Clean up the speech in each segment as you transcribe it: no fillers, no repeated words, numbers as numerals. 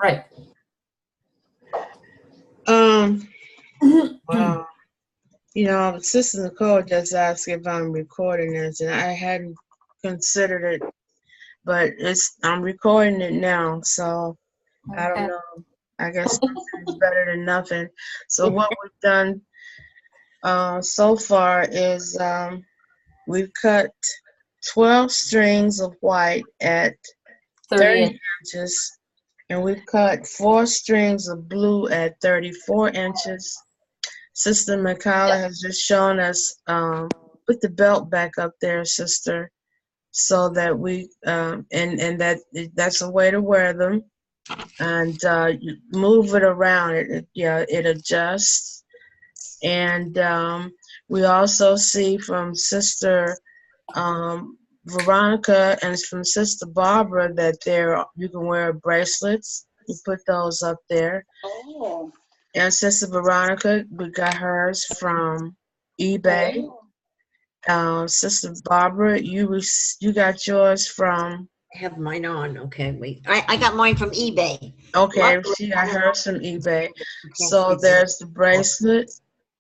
Right. Well, you know, Sister Nicole just asked if I'm recording this, and I hadn't considered it, but I'm recording it now, so I don't Okay. know. I guess something's better than nothing. So what we've done so far is we've cut 12 strings of white at 30 inches, and we've cut 4 strings of blue at 34 inches. Sister Mikala has just shown us, put the belt back up there, sister, so that we, and that's a way to wear them. And you move it around, it adjusts. And we also see from Sister Veronica and from Sister Barbara that you can wear bracelets. You put those up there. Oh. And Sister Veronica, we got hers from eBay. Sister Barbara, you got yours from. I have mine on. Okay, wait. I got mine from eBay. Okay, Luckily, she got hers from eBay. can't So see there's the bracelet,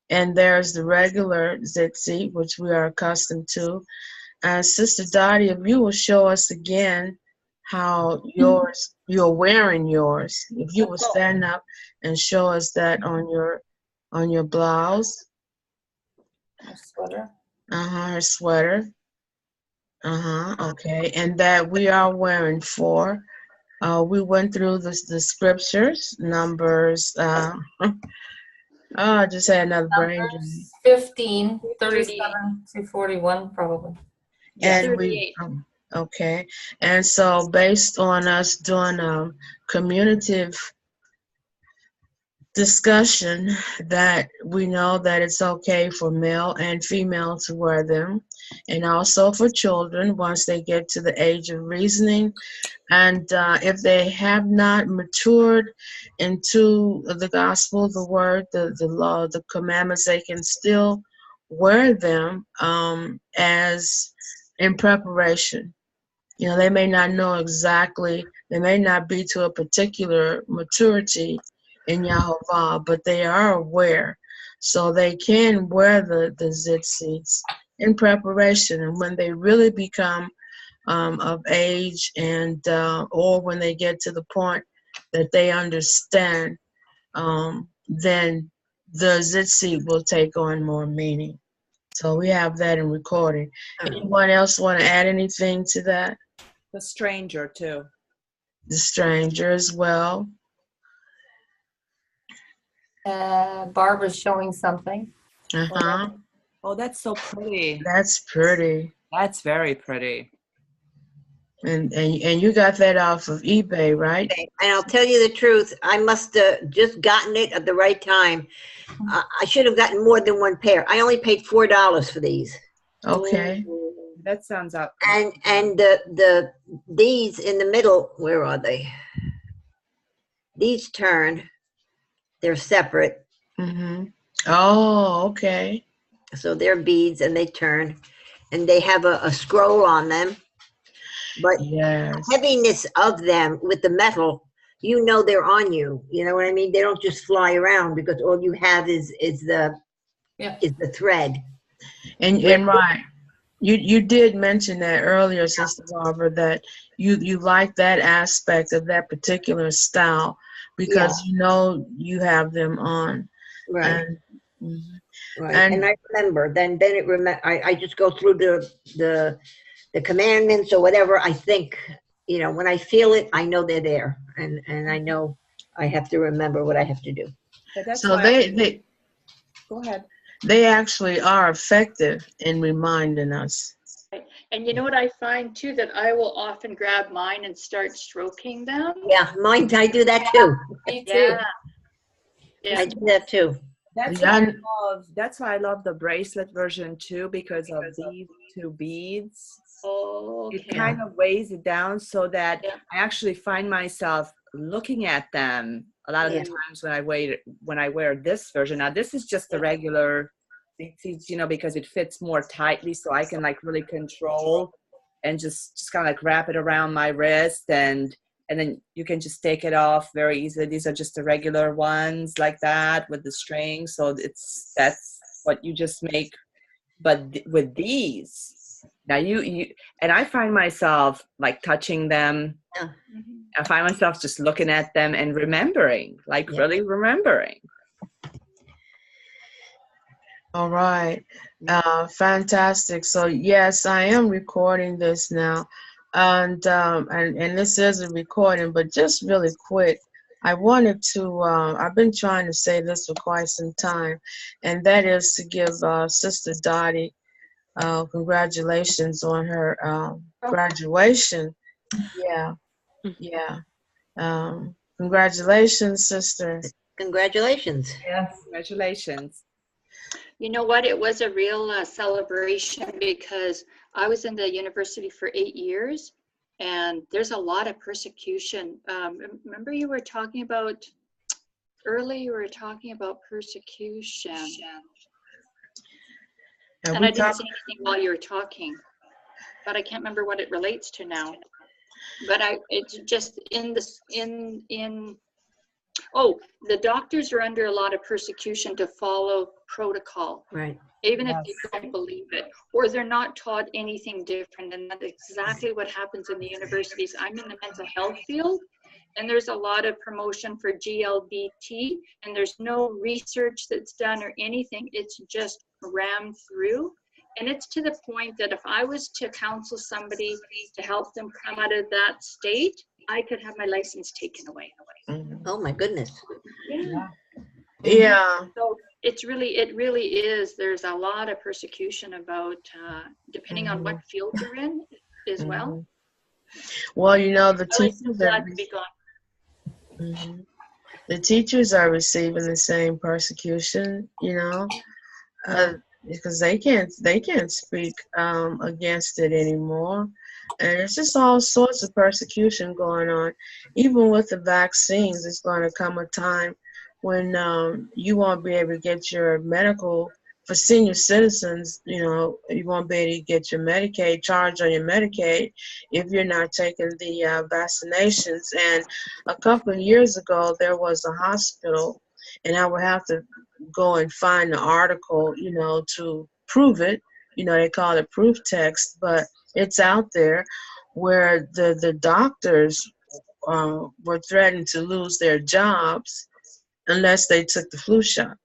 and there's the regular Tzitzit, which we are accustomed to. And Sister Dottie, if you will show us again how you're wearing yours. If you will stand up and show us that on your blouse. Her sweater. Her sweater. Okay. And that we are wearing 4. We went through the scriptures, numbers. I just had another brain drain. 15, 37 to 41, probably. And 38. Okay. And so based on us doing a communicative discussion, that we know that it's okay for male and female to wear them, and also for children once they get to the age of reasoning. And if they have not matured into the gospel, the word, the law, the commandments, they can still wear them as in preparation. You know, they may not know exactly, they may not be to a particular maturity in Yahovah, but they are aware. So they can wear the Tzitzits in preparation. And when they really become of age, and or when they get to the point that they understand, then the Tzitzit will take on more meaning. So we have that in recording. Anyone else want to add anything to that? The stranger too. The stranger as well. Barbara's showing something. Oh, that's so pretty. That's pretty. That's very pretty. And you got that off of eBay, right? And I'll tell you the truth, I must have just gotten it at the right time. I should have gotten more than one pair. I only paid $4 for these. Okay. That sounds up. And these in the middle, where are they? These turn. They're separate. Oh, okay. So they're beads and they turn, and they have a scroll on them. But the heaviness of them with the metal, you know they're on you. You know what I mean? They don't just fly around because all you have is the thread. And right. You did mention that earlier, Sister Barbara, that you like that aspect of that particular style because you know you have them on. Right. And, right. And I remember then I just go through the commandments or whatever. I think, you know, when I feel it, I know they're there, and I know I have to remember what I have to do. So they go ahead. They actually are effective in reminding us. And you know what I find too, that I will often grab mine and start stroking them. Yeah, mine. I do that too. Me too. Yeah. I do that too. That's why I love the bracelet version too, because of these 2 beads. Oh, okay. It kind of weighs it down so that I actually find myself looking at them a lot of the times when I wear this version. Now this is just the regular, you know, because it fits more tightly, so I can like really control and just kind of like wrap it around my wrist and and then you can just take it off very easily. These are just the regular ones like that with the string. So that's what you just make. But with these, now you and I find myself like touching them. Yeah. I find myself just looking at them and remembering, like really remembering. All right. Fantastic. So yes, I am recording this now. And this is a recording, but just really quick, I wanted to, I've been trying to say this for quite some time, and that is to give Sister Dottie congratulations on her graduation. Yeah, yeah. Congratulations, sister. Congratulations. Yes. Congratulations. You know what? It was a real celebration because I was in the university for 8 years, and there's a lot of persecution. Remember you were talking about, earlier you were talking about persecution. And I didn't say anything while you were talking, but I can't remember what it relates to now. But it's just oh, the doctors are under a lot of persecution to follow protocol. Right. Even if they don't believe it, or they're not taught anything different. And that's exactly what happens in the universities. I'm in the mental health field, and there's a lot of promotion for GLBT, and there's no research that's done or anything. It's just rammed through. And it's to the point that if I was to counsel somebody to help them come out of that state, I could have my license taken away. Oh my goodness. Yeah. Yeah. So it really is. There's a lot of persecution about, depending on what field you're in as well. Well, you know, the teachers are receiving the same persecution, you know, because they can't speak against it anymore. And it's just all sorts of persecution going on. Even with the vaccines, it's going to come a time when you won't be able to get your medical, for senior citizens, you know, you won't be able to get your Medicaid, charge on your Medicaid if you're not taking the vaccinations. And a couple of years ago, there was a hospital, and I would have to go and find the article, you know, to prove it. You know, they call it proof text, but it's out there, where the doctors were threatened to lose their jobs unless they took the flu shot.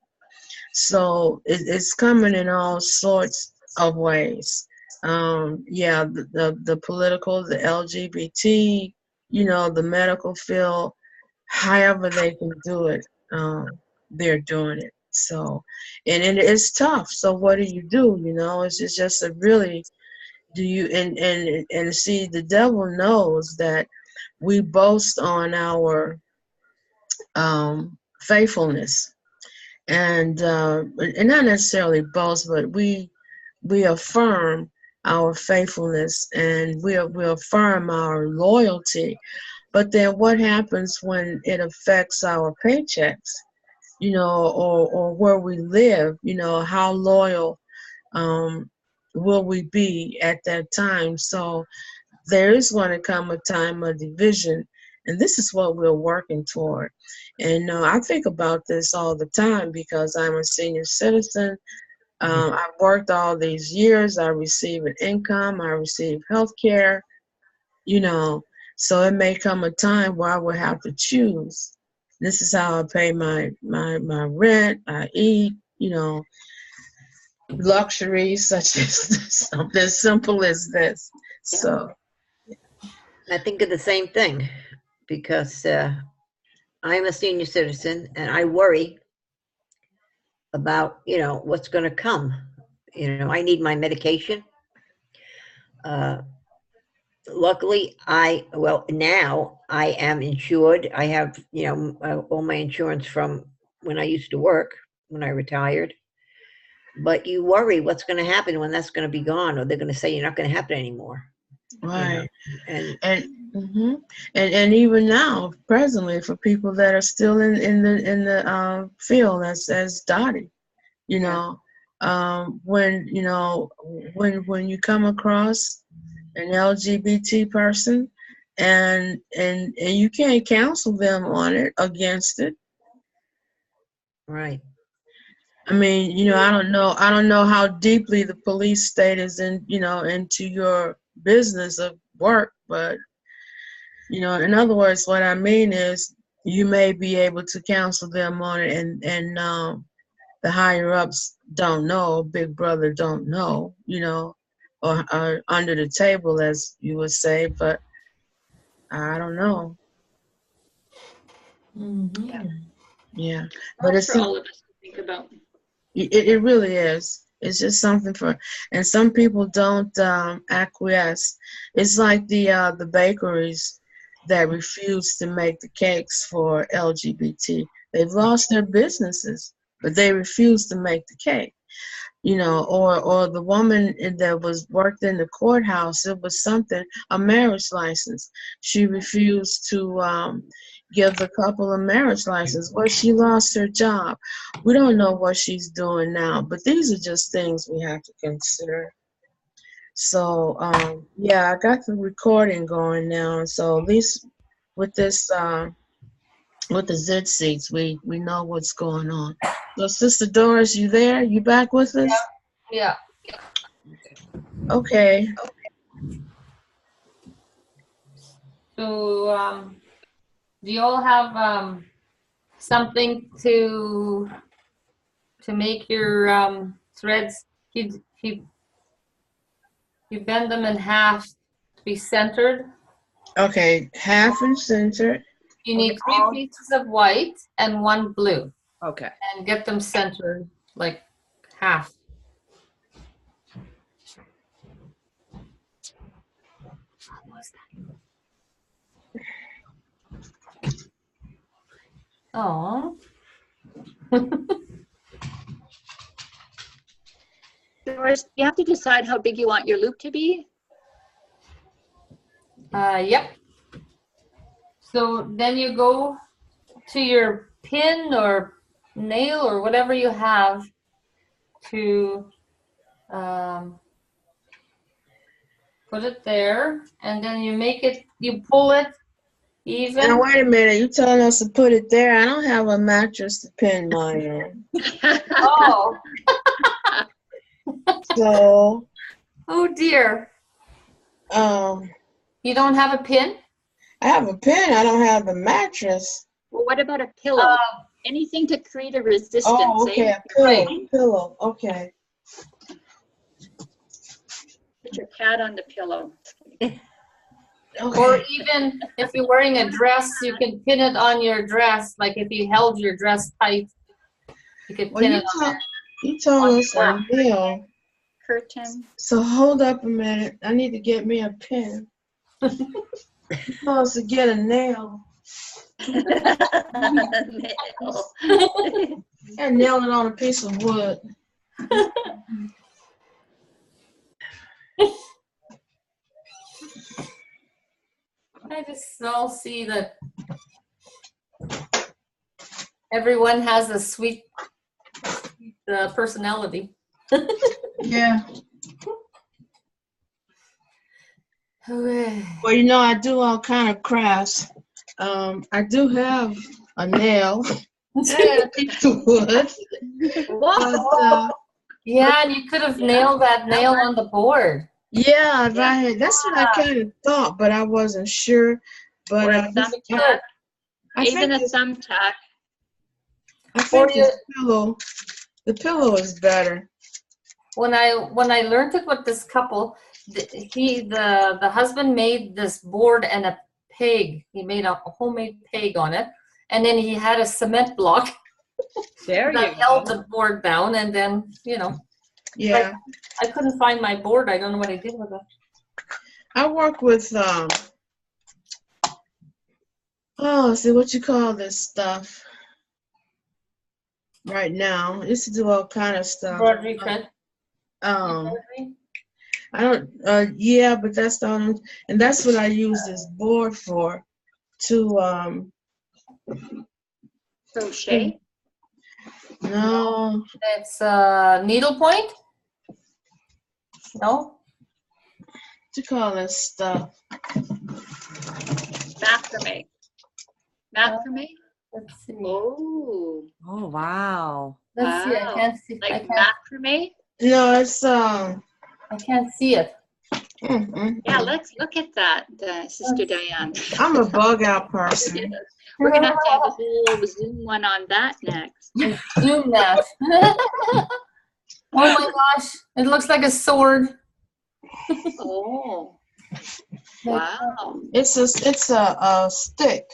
So it's coming in all sorts of ways. Yeah, the political, the LGBT, you know, the medical field, however they can do it, they're doing it. So, and it is tough. So what do? You know, it's just a really, and see, the devil knows that we boast on our faithfulness. And not necessarily boast, but we affirm our faithfulness, and we affirm our loyalty. But then what happens when it affects our paychecks, you know, or where we live? You know, how loyal will we be at that time? So there is going to come a time of division, and this is what we're working toward. And I think about this all the time because I'm a senior citizen. I've worked all these years. I receive an income. I receive health care, you know. So it may come a time where I will have to choose. This is how I pay my rent. I eat, you know, luxuries such as something as simple as this. So I think of the same thing because I'm a senior citizen and I worry about, you know, what's going to come. You know, I need my medication. Luckily, now I am insured. I have, you know, all my insurance from when I used to work, when I retired. But you worry what's going to happen when that's going to be gone, or they're going to say you're not going to have it anymore. right. You know? And even now, presently, for people that are still in the field as Dottie, you know, when you know when you come across an LGBT person, and you can't counsel them on it, against it. Right. I mean, I don't know how deeply the police state is into your business of work, but in other words, what I mean is you may be able to counsel them on it, and the higher ups don't know, Big Brother don't know, or under the table, as you would say, but I don't know. Mm-hmm. Yeah, but it's for all of us to think about. It really is. It's just something and some people don't acquiesce. It's like the bakeries that refuse to make the cakes for LGBT. They've lost their businesses, but they refuse to make the cake. Or the woman that worked in the courthouse, it was a marriage license. She refused to give the couple a marriage license. Well, she lost her job. We don't know what she's doing now, but these are just things we have to consider. So, yeah, I got the recording going now. So at least with this, with the Tzitzit, we know what's going on. So, Sister Doris, you there? You back with us? Yeah. Okay. So, do you all have something to make your threads? You bend them in half to be centered. Okay, half and centered. You need 3 pieces of white and 1 blue. Okay. And get them centered like half. Oh. Doris, you have to decide how big you want your loop to be. Yep. So then you go to your pin or nail or whatever you have to put it there, and then you pull it even. Now wait a minute, you telling us to put it there? I don't have a mattress to pin mine on. Oh. So. Oh dear. You don't have a pin? I have a pin. I don't have a mattress. Well, what about a pillow? Anything to create a resistance. Oh, okay, a pillow. Okay. Put your cat on the pillow. Okay. Or even if you're wearing a dress, you can pin it on your dress. Like if you held your dress tight, you could pin it on there. You told us a nail. Curtain. So hold up a minute. I need to get me a pin. You told us to get a nail. And nail it on a piece of wood. I just all see that everyone has a sweet personality. Yeah. Okay. Well, I do all kind of crafts. I do have a nail. Wood. But, yeah, and you could have nailed that nail on the board. Yeah, right. That's what I kind of thought, but I wasn't sure. But even a thumbtack. I think the pillow is better. When I learned it with this couple, the husband made this board and a peg. He made a homemade peg on it, and then he had a cement block. There you go. Held the board down, and then Yeah. I couldn't find my board. I don't know what I did with it. I work with see what you call this stuff right now. I used to do all kind of stuff. Embroidery print. I don't. Yeah, but that's the only, and that's what I use this board for. To crochet. No. It's needlepoint. No. What you call this stuff? Macrame. Macrame? Let's see. Oh. Oh, wow. Let's see. I Wow. can't see. I Like can't. macrame? No, it's I can't see it. Yeah, let's look at that, Sister Diane. I'm a bug out person. Yes. We're going to have a whole Zoom one on that next. Zoom that. Oh my gosh! It looks like a sword. Oh. Wow. It's a stick.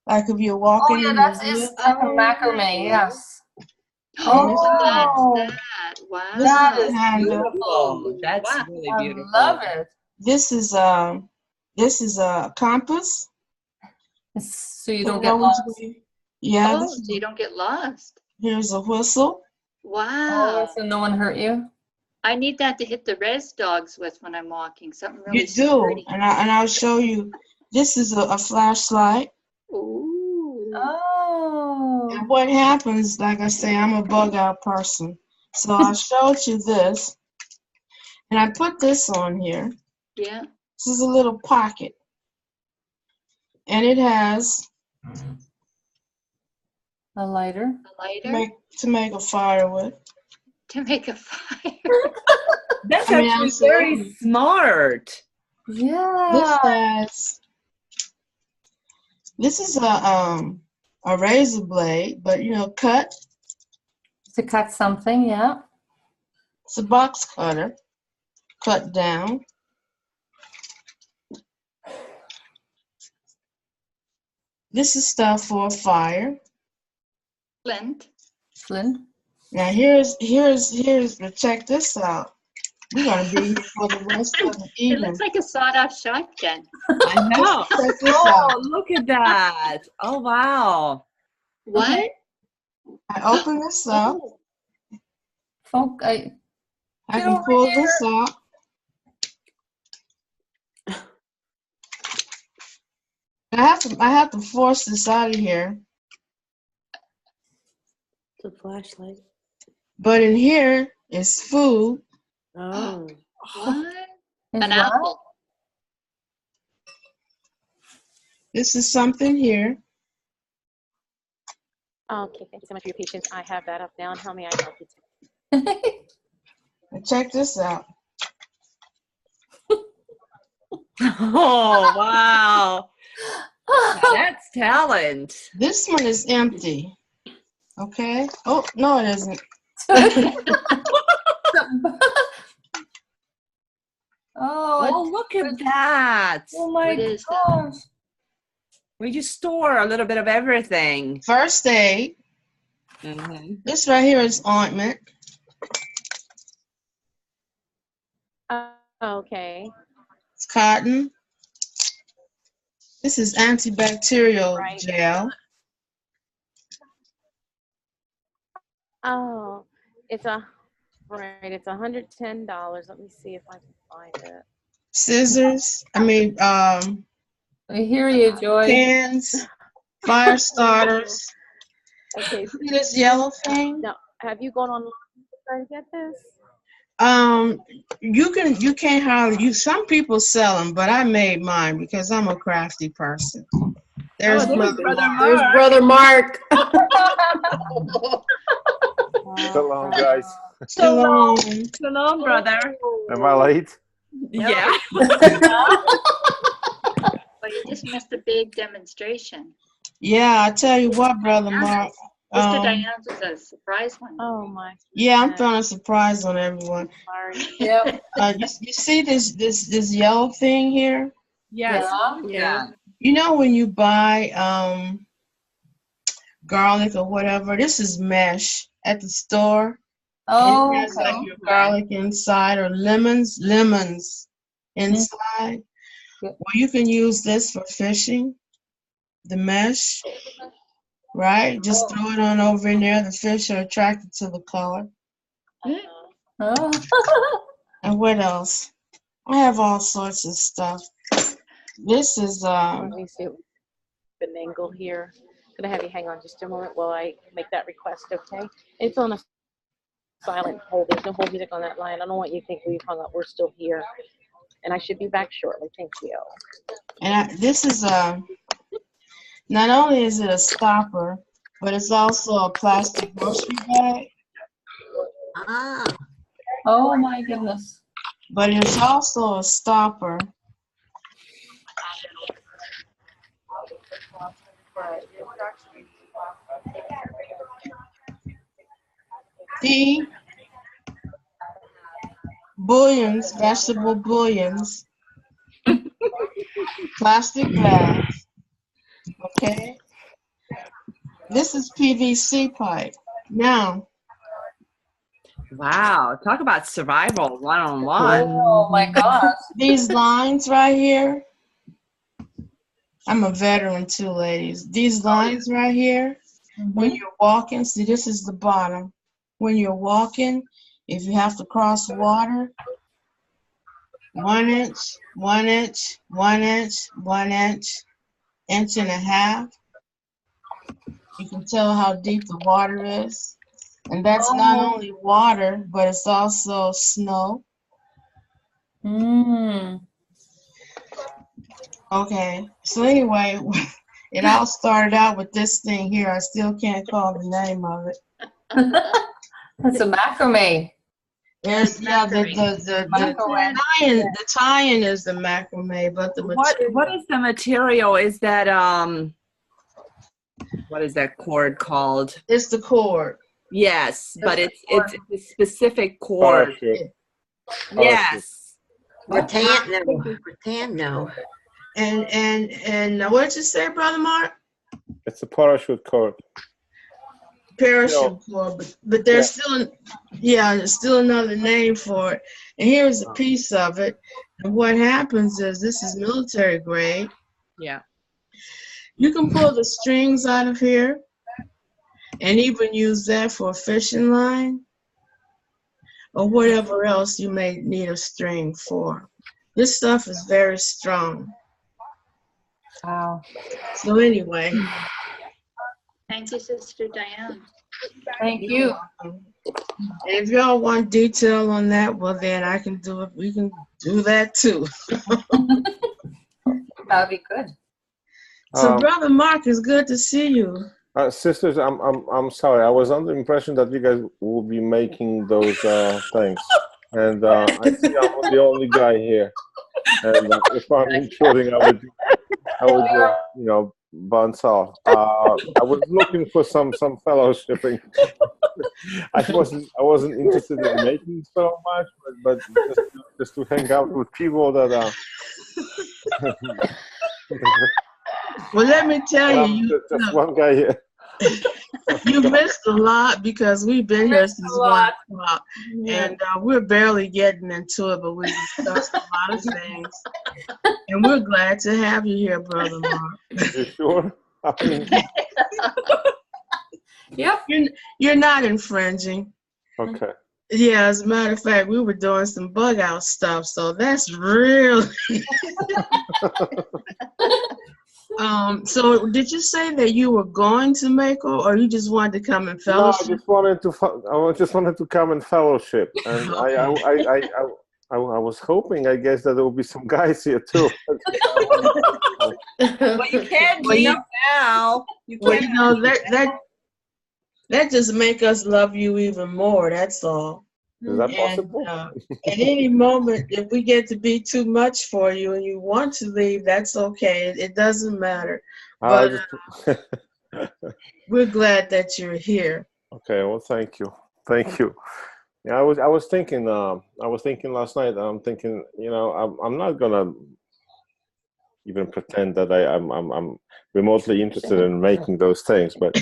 Like if you're Oh walking yeah, in that's the it's woods. type of macrame. Yes. Oh, that's that. Wow. This is That the is handle. Beautiful. That's Wow. really I beautiful. love it. This is a compass. So you So don't get lost. Yeah. Oh, so you don't get lost. Here's a whistle. Wow. Oh, so no one hurt you. I need that to hit the res dogs with when I'm walking. Something really You do, sturdy. and I'll show you. This is a flashlight. Ooh. Oh. And what happens, like I say, I'm a bug out person. So I showed you this, and I put this on here. Yeah. This is a little pocket, and it has A lighter. A lighter to make a fire with. to make a fire. That's I mean, actually absolutely. very smart. Yeah. This is a razor blade, but cut. To cut something, yeah. It's a box cutter, cut down. This is stuff for a fire. Flint. Flint. Now check this out. We're gonna be for the rest of the It evening. looks like a sawed-off shotgun. I know. Check this Oh, out. look at that. Oh, wow. What? I open this up. Folk, I Get can over pull here. this out. I have to force this out of here. The flashlight. But in here is food. Oh. What? is An what? apple. This is something here. Okay, thank you so much for your patience. I have that up now. And how may I help you? And check this out. Oh, wow. That's talent. This one is empty. Okay. Oh, no, it isn't. Oh, look at that. Oh my What is that? gosh. We just store a little bit of everything. First aid. Mm-hmm. This right here is ointment. Okay. It's cotton. This is antibacterial Right. gel. Oh, it's it's $110. Let me see if I can find it. Scissors. I hear you, Joy. Pans. Fire starters. Okay. See this yellow thing? Now, have you gone online to try to get this? You can't hardly some people sell them, but I made mine because I'm a crafty person. There's Brother Mark. Shalom, guys. Shalom. Shalom, brother. Am I late? Yeah. Well, you just missed a big demonstration. Yeah, I tell you what, brother Mark. Sister Diane's was a surprise one. Oh my. Yeah, I'm throwing a surprise on everyone. Sorry. Yep. You see this yellow thing here? Yes. Yeah. You know when you buy garlic or whatever, this is mesh at the store. Oh, And it has okay. like your garlic inside or lemons inside. Well, you can use this for fishing, the mesh, right? Just throw it on over in there. The fish are attracted to the color. Oh. And what else? I have all sorts of stuff. This is Let me see the angle here. Gonna have you hang on just a moment while I make that request, okay? It's on a silent hold. There's no hold music on that line. I don't want you to think we've hung up. We're still here. And I should be back shortly. Thank you. And this is not only is it a stopper, but it's also a plastic grocery bag. Ah, Oh my goodness. But it's also a stopper. See? Bouillons, vegetable bouillons. Plastic bags. Okay? This is PVC pipe. Now, Wow, talk about survival one-on-one. Oh my gosh. these lines right here, I'm a veteran too, ladies. These lines right here, when you're walking, see, this is the bottom. When you're walking, if you have to cross water, 1 inch, 1 inch, 1 inch, 1 inch, inch and a half. You can tell how deep the water is. And that's not only water, but it's also snow. Mm. Okay, so anyway, it all started out with this thing here. I still can't call the name of it. That's a macrame. Yes, yeah, the tie-in is the macrame, but the material. What is the material? Is that what is that cord called? It's the cord. Yes, but it's a specific cord. Yes. rattan, no. And what did you say, Brother Mark? It's a parachute cord. Parachute cord, but there's still, there's still another name for it. And here's a piece of it. And what happens is, this is military grade. Yeah. You can pull the strings out of here and even use that for a fishing line or whatever else you may need a string for. This stuff is very strong. Wow. So anyway. Thank you, Sister Diane. Thank you. If y'all want detail on that, well then I can do it. We can do that too. That'd be good. So Brother Mark, it's good to see you. Sisters, I'm sorry. I was under the impression that you guys will be making those things, and I see I'm the only guy here. And if I'm intruding, I would bounce off. I was looking for some fellowshipping. I wasn't interested in making so much, but just to hang out with people that are. Well, let me tell you, just one guy here. You missed a lot because we've been here since 1 o'clock, and we're barely getting into it, but we discussed a lot of things, and we're glad to have you here, Brother Mark. You sure? Yep. You're not infringing. Okay. Yeah, as a matter of fact, we were doing some bug out stuff, so that's really. So did you say that you were going to Mako, or you just wanted to come and fellowship? No, I just wanted to come and fellowship, and okay. I was hoping, I guess, that there would be some guys here too. Well, you can't leave now. That just make us love you even more. That's all. Is that possible? At any moment, if we get to be too much for you and you want to leave, that's okay. It doesn't matter. But we're glad that you're here. Okay. Well, thank you. Thank you. Yeah, I was thinking last night. I'm thinking, I'm not gonna even pretend that I'm remotely interested in making those things, but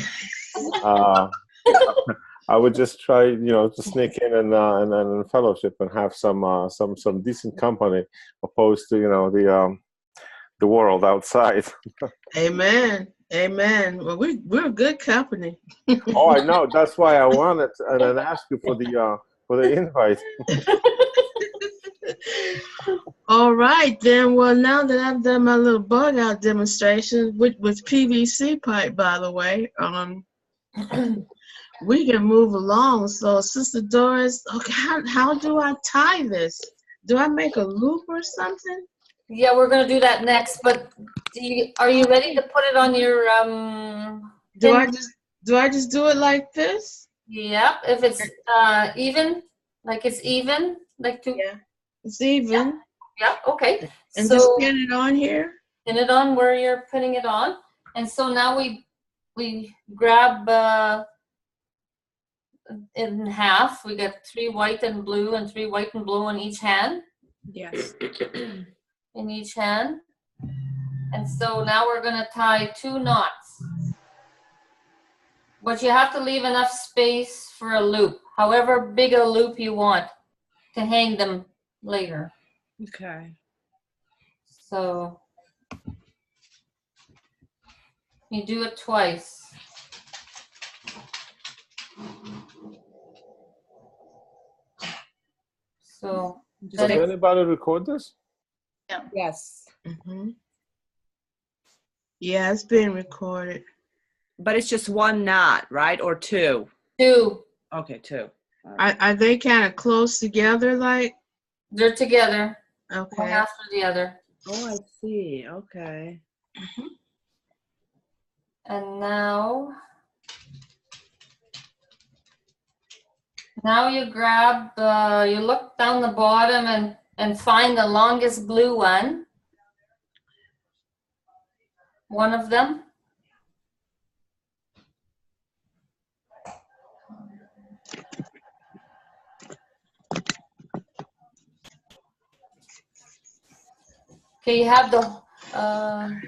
I would just try, to sneak in and fellowship and have some decent company, opposed to the world outside. Amen. Amen. Well, we're good company. Oh, I know. That's why I wanted and I asked you for the invite. All right, then. Well, now that I've done my little bug out demonstration with PVC pipe, by the way, we can move along. So, Sister Doris, okay, how do I tie this? do I make a loop or something? Yeah, we're gonna do that next, but are you ready to put it on your, Do pin? I just do it like this? Yep, if it's, even, like it's even, like to. Yeah. It's even. Yeah, okay. And So just pin it on here? pin it on where you're putting it on. And so now we grab, in half. We got 3 white and blue and 3 white and blue in each hand. Yes. In each hand. And so now we're gonna tie 2 knots. But you have to leave enough space for a loop, however big a loop you want to hang them later. Okay. So you do it twice. So Does anybody record this? Yes. Mm-hmm. Yeah, it's being recorded. But it's just 1 knot, right? Or 2? 2. Okay, 2. Are they kind of close together, like? They're together. Okay. One after the other. Oh, I see. Okay. And now you grab, you look down the bottom and find the longest blue one. One of them. Okay, you have the,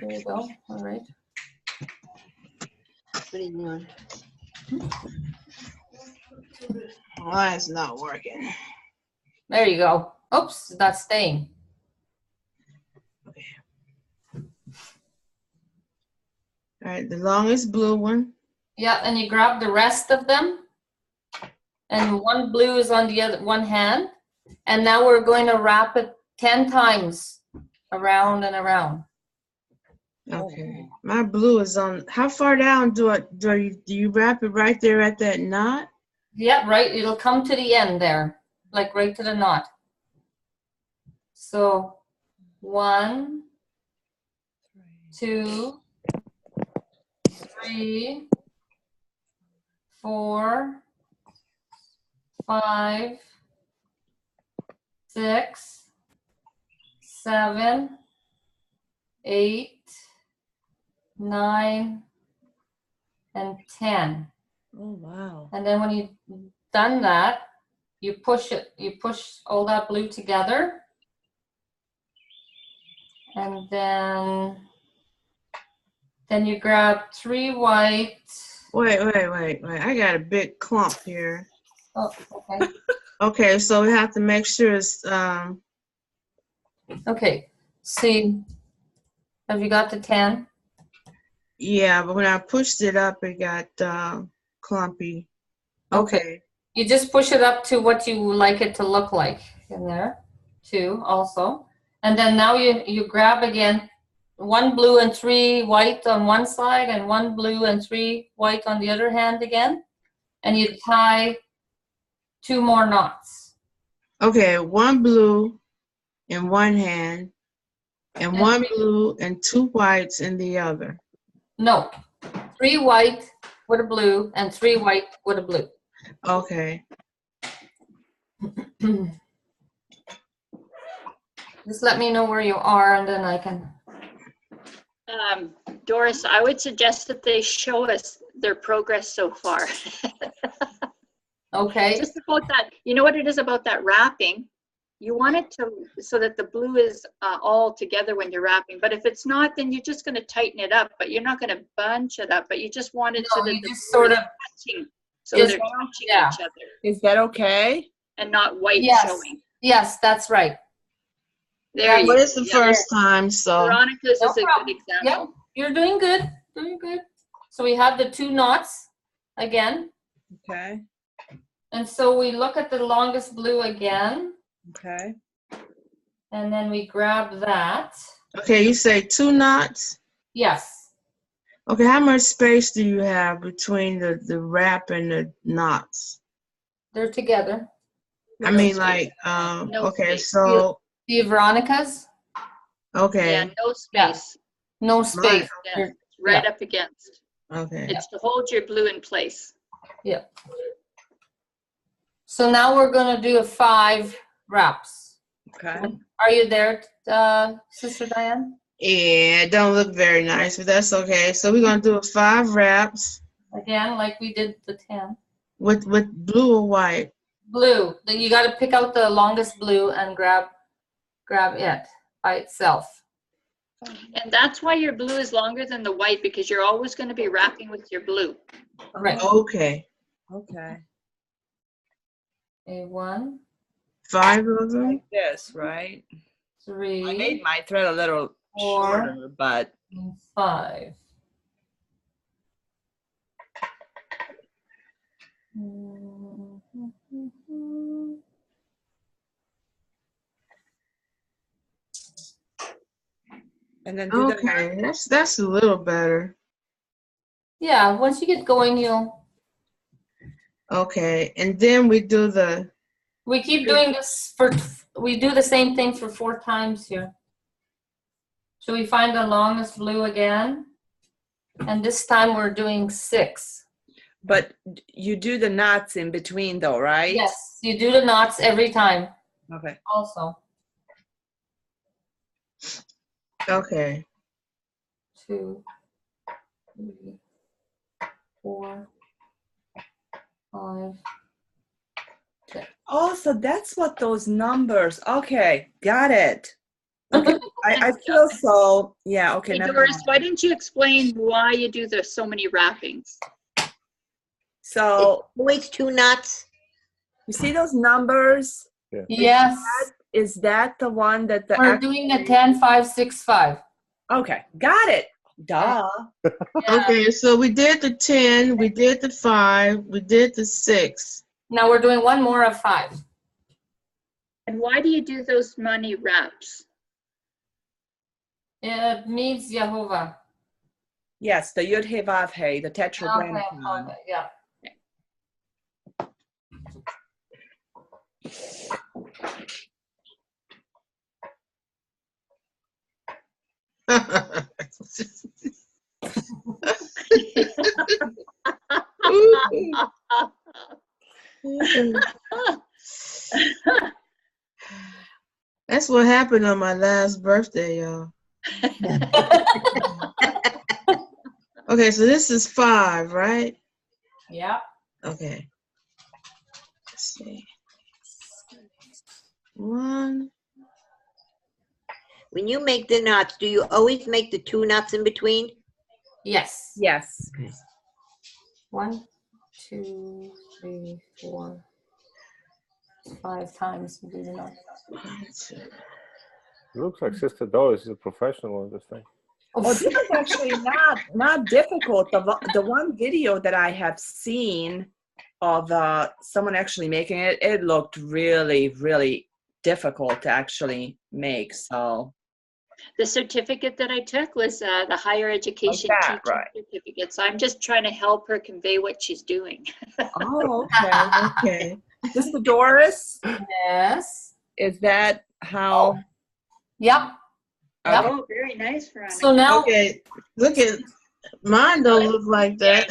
there you go, all right. What are you doing? Well, that's not working. There you go. Oops, it's not staying. Okay. All right, the longest blue one. Yeah, and you grab the rest of them. And one blue is on the other one hand. And now we're going to wrap it 10 times around and around. Okay. My blue is on. How far down do you wrap it right there at that knot? Yeah, right. It'll come to the end there, like right to the knot. So 1, 2, 3, 4, 5, 6, 7, 8, 9, and 10. Oh, wow. And then when you've done that, you push all that blue together. And then you grab 3 white. Wait. I got a big clump here. Oh, okay. Okay, so we have to make sure it's, Okay, see, have you got the 10? yeah, but when I pushed it up, it got clumpy. Okay. You just push it up to what you like it to look like in there, too, also. And then now you grab again 1 blue and 3 white on one side and 1 blue and 3 white on the other hand again. And you tie 2 more knots. Okay, 1 blue in one hand and 1 blue and 2 whites in the other. No, 3 white with a blue and 3 white with a blue. Okay. Just let me know where you are and then I can. Doris, I would suggest that they show us their progress so far. Okay. Just about that, you know what it is about that wrapping? You want it to, so that the blue is all together when you're wrapping. But if it's not, then you're just going to tighten it up, but you're not going to bunch it up, but you just want it so that the just sort of touching, so they're touching each other. Is that okay? And not white showing. Yes, that's right. There you Well, go. it's the first time, so. Veronica's No is a problem. good example. Yep, you're doing good. Doing good. So we have the 2 knots again. Okay. And so we look at the longest blue again. Okay. And then we grab that. Okay, you say 2 knots? Yes. Okay, how much space do you have between the wrap and the knots? They're together. I mean, like, No okay, space. so, See Veronica's? okay, Yeah, no space. No space. Yeah, it's right up against. okay. It's to hold your blue in place. Yeah. So now we're gonna do a 5 wraps. Okay. Are you there, Sister Diane? Yeah, it don't look very nice, but that's okay. So we're gonna do 5 wraps Again, like we did the 10. with blue or white. Blue. Then you got to pick out the longest blue and grab it by itself. And that's why your blue is longer than the white, because you're always going to be wrapping with your blue. Right. Okay. Okay. A 1, 5 of them. Like this, right? 3, I made my thread a little 4, shorter, but and 5. and then do the Okay, that's a little better. Yeah, once you get going, Okay, and then we do the. we keep doing this we do the same thing for 4 times here. So we find the longest blue again, and this time we're doing 6. But you do the knots in between though, right? Yes, you do the knots every time Okay. also. Okay. 2, 3, 4, 5, 6. Oh, so that's what those numbers. Okay, got it. Okay, I feel so. Yeah. Okay. Hey, never Doris, mind. why didn't you explain why you do so many wrappings? So Always 2 knots. you see those numbers? Yes, Is that the one that the? we're doing the 10, 5, 6, 5. Okay, got it. Duh. Yeah. Okay, so we did the 10, we did the 5, we did the 6. Now we're doing one more of 5. And why do you do those money wraps? It means Jehovah. Yes, the Yud He Vav He, the Tetragrammaton. Okay, yeah. That's what happened on my last birthday, y'all. Okay, so this is 5, right? Yeah. Okay. Let's see. 1. When you make the knots, do you always make the 2 knots in between? Yes. Yes. 1, 2, 3, 4, 5 times we do the knots. It looks like Sister Doris is a professional in this thing. Well, this is actually not difficult. The one video that I have seen of someone actually making it, it looked really, really difficult to actually make. So The certificate that I took was the higher education that, teaching right. certificate. So I'm just trying to help her convey what she's doing. oh, okay. Okay. Sister Doris, Yes. is that how? Yep. Yep. Oh, very nice, Veronica. So now, Okay, look at mine. Don't look like that.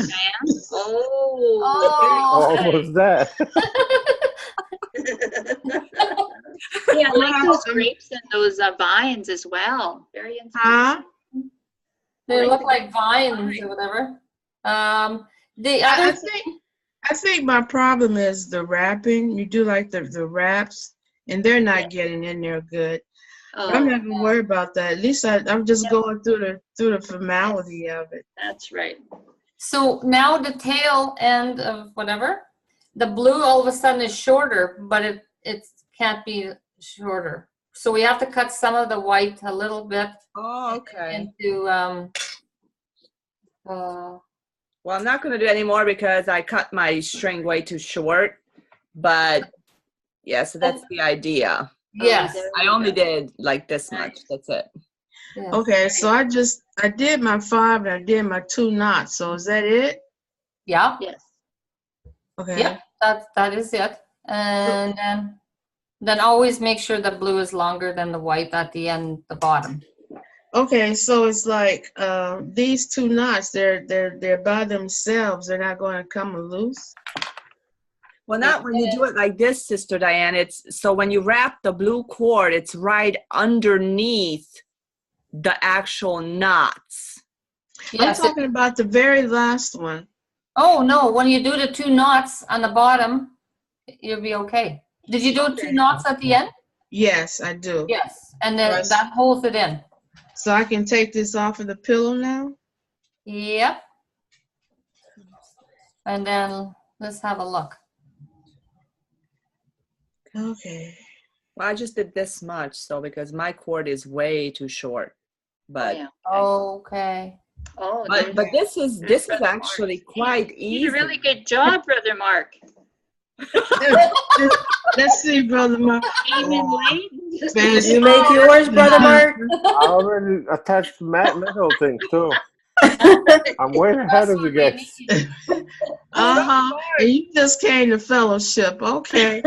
Oh. Almost that. Yeah, I like those grapes and those vines as well. Very Huh? interesting. they look like vines or whatever. The I other think my problem is the wrapping. You do like the wraps, and they're not getting in there good. But I'm Oh, not gonna worry about that. At least I'm just going through the formality of it. that's right. So now the tail end of whatever, the blue all of a sudden is shorter, but it can't be shorter. So we have to cut some of the white a little bit Oh, okay. into Well, I'm not going to do any more because I cut my string way too short. But yeah, so that's the idea. yes. I only did like this much. That's it. Yes. Okay, so I did my 5 and I did my 2 knots. So is that it? Yeah. Yes. Okay. Yeah. That is it. And then Then always make sure the blue is longer than the white at the end, the bottom. Okay, so it's like these two knots, they're by themselves. They're not going to come loose. Well, not when you do it like this, Sister Diane. It's so when you wrap the blue cord, it's right underneath the actual knots. Yes. I'm talking about the very last one. Oh, no. When you do the 2 knots on the bottom, you'll be okay. Did you do 2 knots at the end? Yes, I do. Yes. And then that holds it in. So I can take this off of the pillow now? Yep. And then let's have a look. Okay. Well, I just did this much, so because my cord is way too short. But okay. Oh, but this is actually quite easy. You did a really good job, Brother Mark. Let's see, Brother Mark. Came in late. Did you make yours, Brother Mark? I already attached metal things too. I'm way ahead of you guys. And you just came to fellowship. Okay.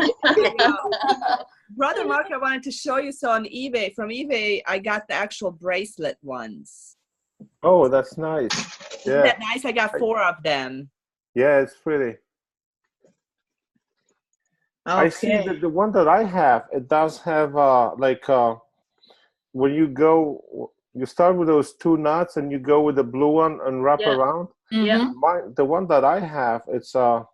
Brother Mark, I wanted to show you. So on eBay, from eBay, I got the actual bracelet ones. Oh, that's nice. Yeah. Isn't that nice? I got 4 of them. Yeah, it's pretty. Okay. I see that the one that I have, it does have when you go, you start with those 2 knots and you go with the blue one and wrap around. Yeah. The one that I have, it's well,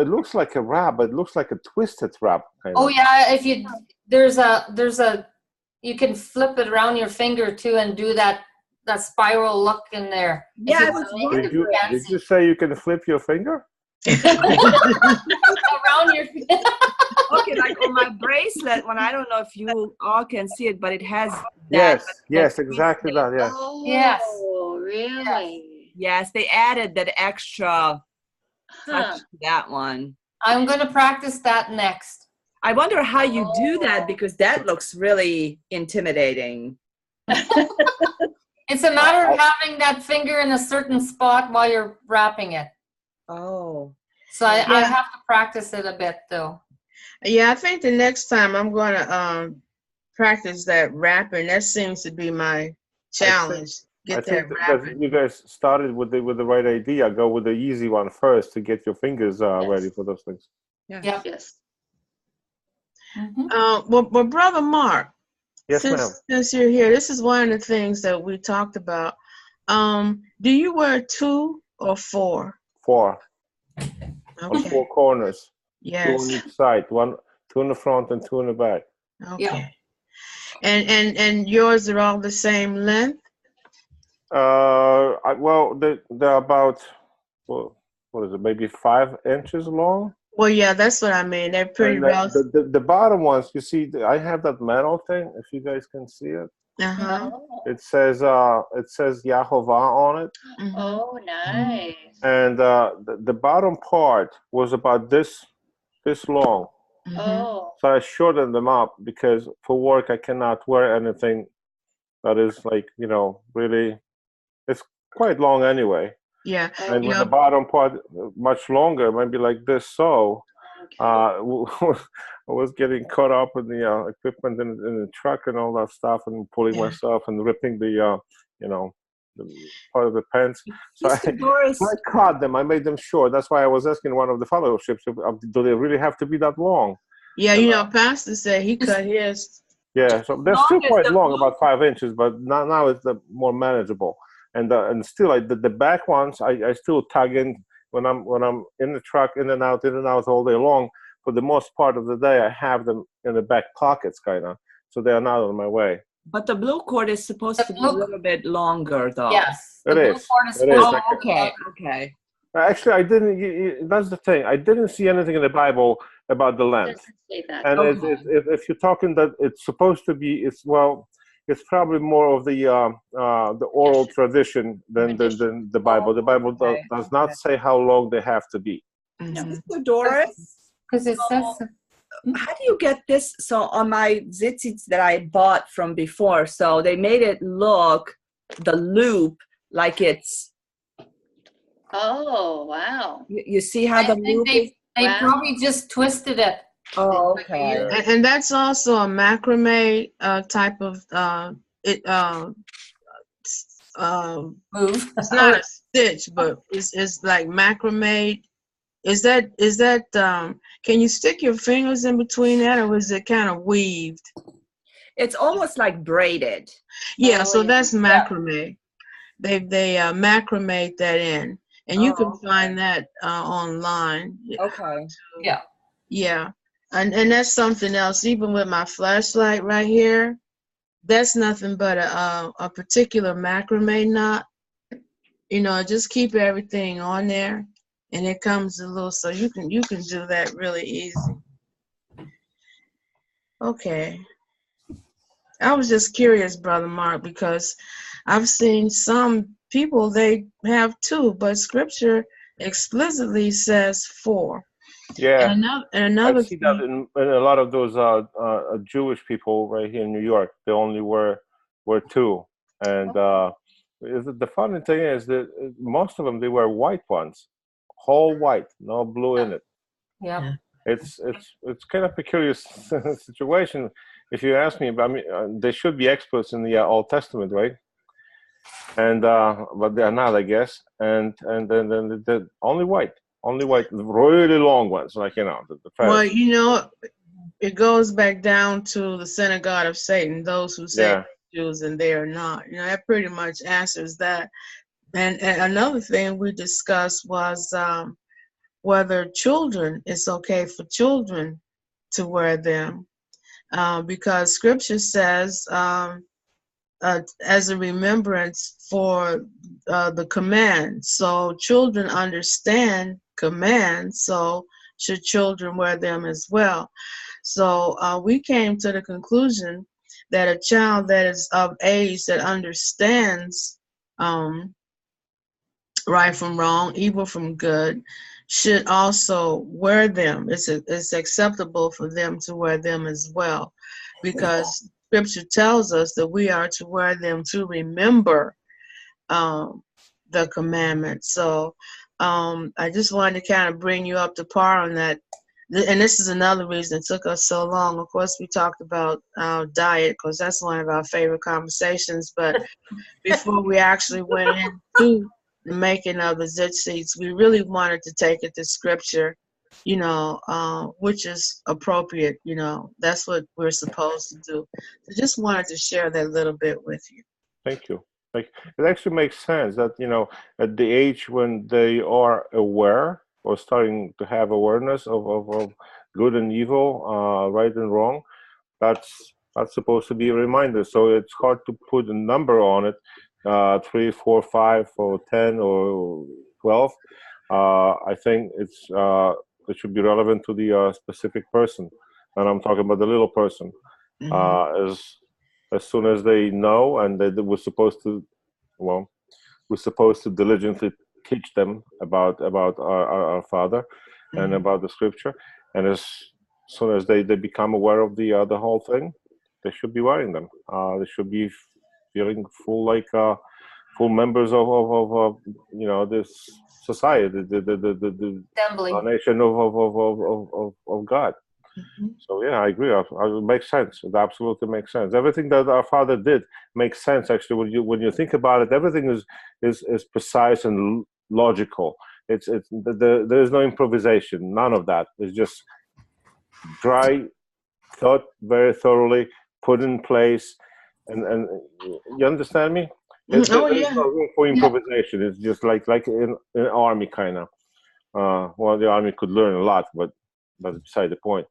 it looks like a wrap, but it looks like a twisted wrap. Kind of. Yeah, if you there's a you can flip it around your finger too and do that spiral look in there. Yeah, Did you say you can flip your finger? Around your finger. Okay, like on my bracelet, when I don't know if you all can see it, but it has Yes, exactly that. Yeah. Oh, yes. Really? Yes, they added that extra touch to that one. I'm going to practice that next. I wonder how you do that because that looks really intimidating. It's a matter of having that finger in a certain spot while you're wrapping it. Oh. So I have to practice it a bit though. Yeah, I think the next time I'm going to practice that wrapping. That seems to be my challenge. I think you guys started with the right idea. Go with the easy one first to get your fingers ready for those things. Yeah. Yes. Well, Brother Mark. Yes, ma'am. Since you're here, this is one of the things that we talked about. Do you wear 2 or 4? 4. Okay. On 4 corners. Yes. 2 on each side. 2 in the front and 2 in the back. Okay. Yeah. And yours are all the same length? Well, they're about, what is it, maybe 5 inches long? Well, yeah, that's what I mean. They're pretty rough. The bottom ones, you see, I have that metal thing, if you guys can see it. Uh-huh. It says Yahovah on it. Mm-hmm. Oh, nice. And the bottom part was about this long. Mm-hmm. Oh. So I shortened them up because for work I cannot wear anything that is like, really, it's quite long anyway. Yeah. And with the bottom part much longer, maybe like this, so I was getting caught up in the equipment in the truck and all that stuff, and pulling myself and ripping the the part of the pants. So I cut them. I made them short. That's why I was asking one of the fellowships, do they really have to be that long? Yeah, Pastor said he cut his. Yeah, so they're still quite long, about 5 inches, but now it's more manageable. And still, the back ones I still tug in when I'm in the truck, in and out all day long. For the most part of the day, I have them in the back pockets, kind of, so they are not on my way. But the blue cord is supposed to be a little bit longer, though. Yes, it is. Oh, okay. Actually, I didn't. That's the thing. I didn't see anything in the Bible about the length. It doesn't say that. And if you're talking that it's supposed to be, it's probably more of the oral tradition than the Bible. The Bible does not say how long they have to be. Sister Doris, because it says. How do you get this? So on my Tzitzits that I bought from before, so they made it look, the loop, like it's. Oh, wow. You see how the loop is? They probably just twisted it. Oh, okay. And that's also a macrame type of Move. it's not a stitch, but it's like macrame. Is that can you stick your fingers in between that, or is it kind of weaved? It's almost like braided. Yeah, so that's macrame. They macrame that in, and you can find that online. Okay. Yeah. Yeah, and that's something else. Even with my flashlight right here, that's nothing but a particular macrame knot. You know, just keep everything on there, and it comes a little. So you can do that really easy. Okay. I was just curious, Brother Mark, because I've seen some people, they have two, but Scripture explicitly says 4. Yeah, And another I see that in a lot of those Jewish people right here in New York. They only were 2, and the funny thing is that most of them, they were white ones, whole white, no blue in it. Yeah. It's kind of a curious situation, if you ask me. But I mean, they should be experts in the Old Testament, right? And but they are not, I guess. And then the only white, really long ones, like the well, it goes back down to the synagogue of Satan, those who say they're Jews and they are not. That pretty much answers that. And another thing we discussed was whether it's okay for children to wear them, because Scripture says as a remembrance for the command. So children understand commands, so should children wear them as well. So we came to the conclusion that a child that is of age that understands right from wrong, evil from good, should also wear them. It's acceptable for them to wear them as well, because Scripture tells us that we are to wear them to remember the commandments. So I just wanted to kind of bring you up to par on that. And this is another reason it took us so long. Of course, we talked about diet, because that's one of our favorite conversations. But before we actually went into the making of the Tzitzit, we really wanted to take it to Scripture, which is appropriate. That's what we're supposed to do. So just wanted to share that little bit with you. Thank you. Like, it actually makes sense that at the age when they are aware or starting to have awareness of good and evil, right and wrong, that's supposed to be a reminder. So it's hard to put a number on it, 3, 4, 5, or 10, or 12. I think it should be relevant to the specific person, and I'm talking about the little person. As soon as they know, and we're supposed to diligently teach them about our Father and about the Scripture, and as soon as they become aware of the whole thing, they should be wearing them. They should be feeling full members of this society, the nation of God. So yeah, I agree. It makes sense. It absolutely makes sense. Everything that our Father did makes sense. Actually, when you think about it, everything is precise and logical. There is no improvisation. None of that. It's just dry, thought very thoroughly, put in place, and you understand me? There's no room for improvisation. It's just like in an army, kind of. The army could learn a lot, but that's beside the point.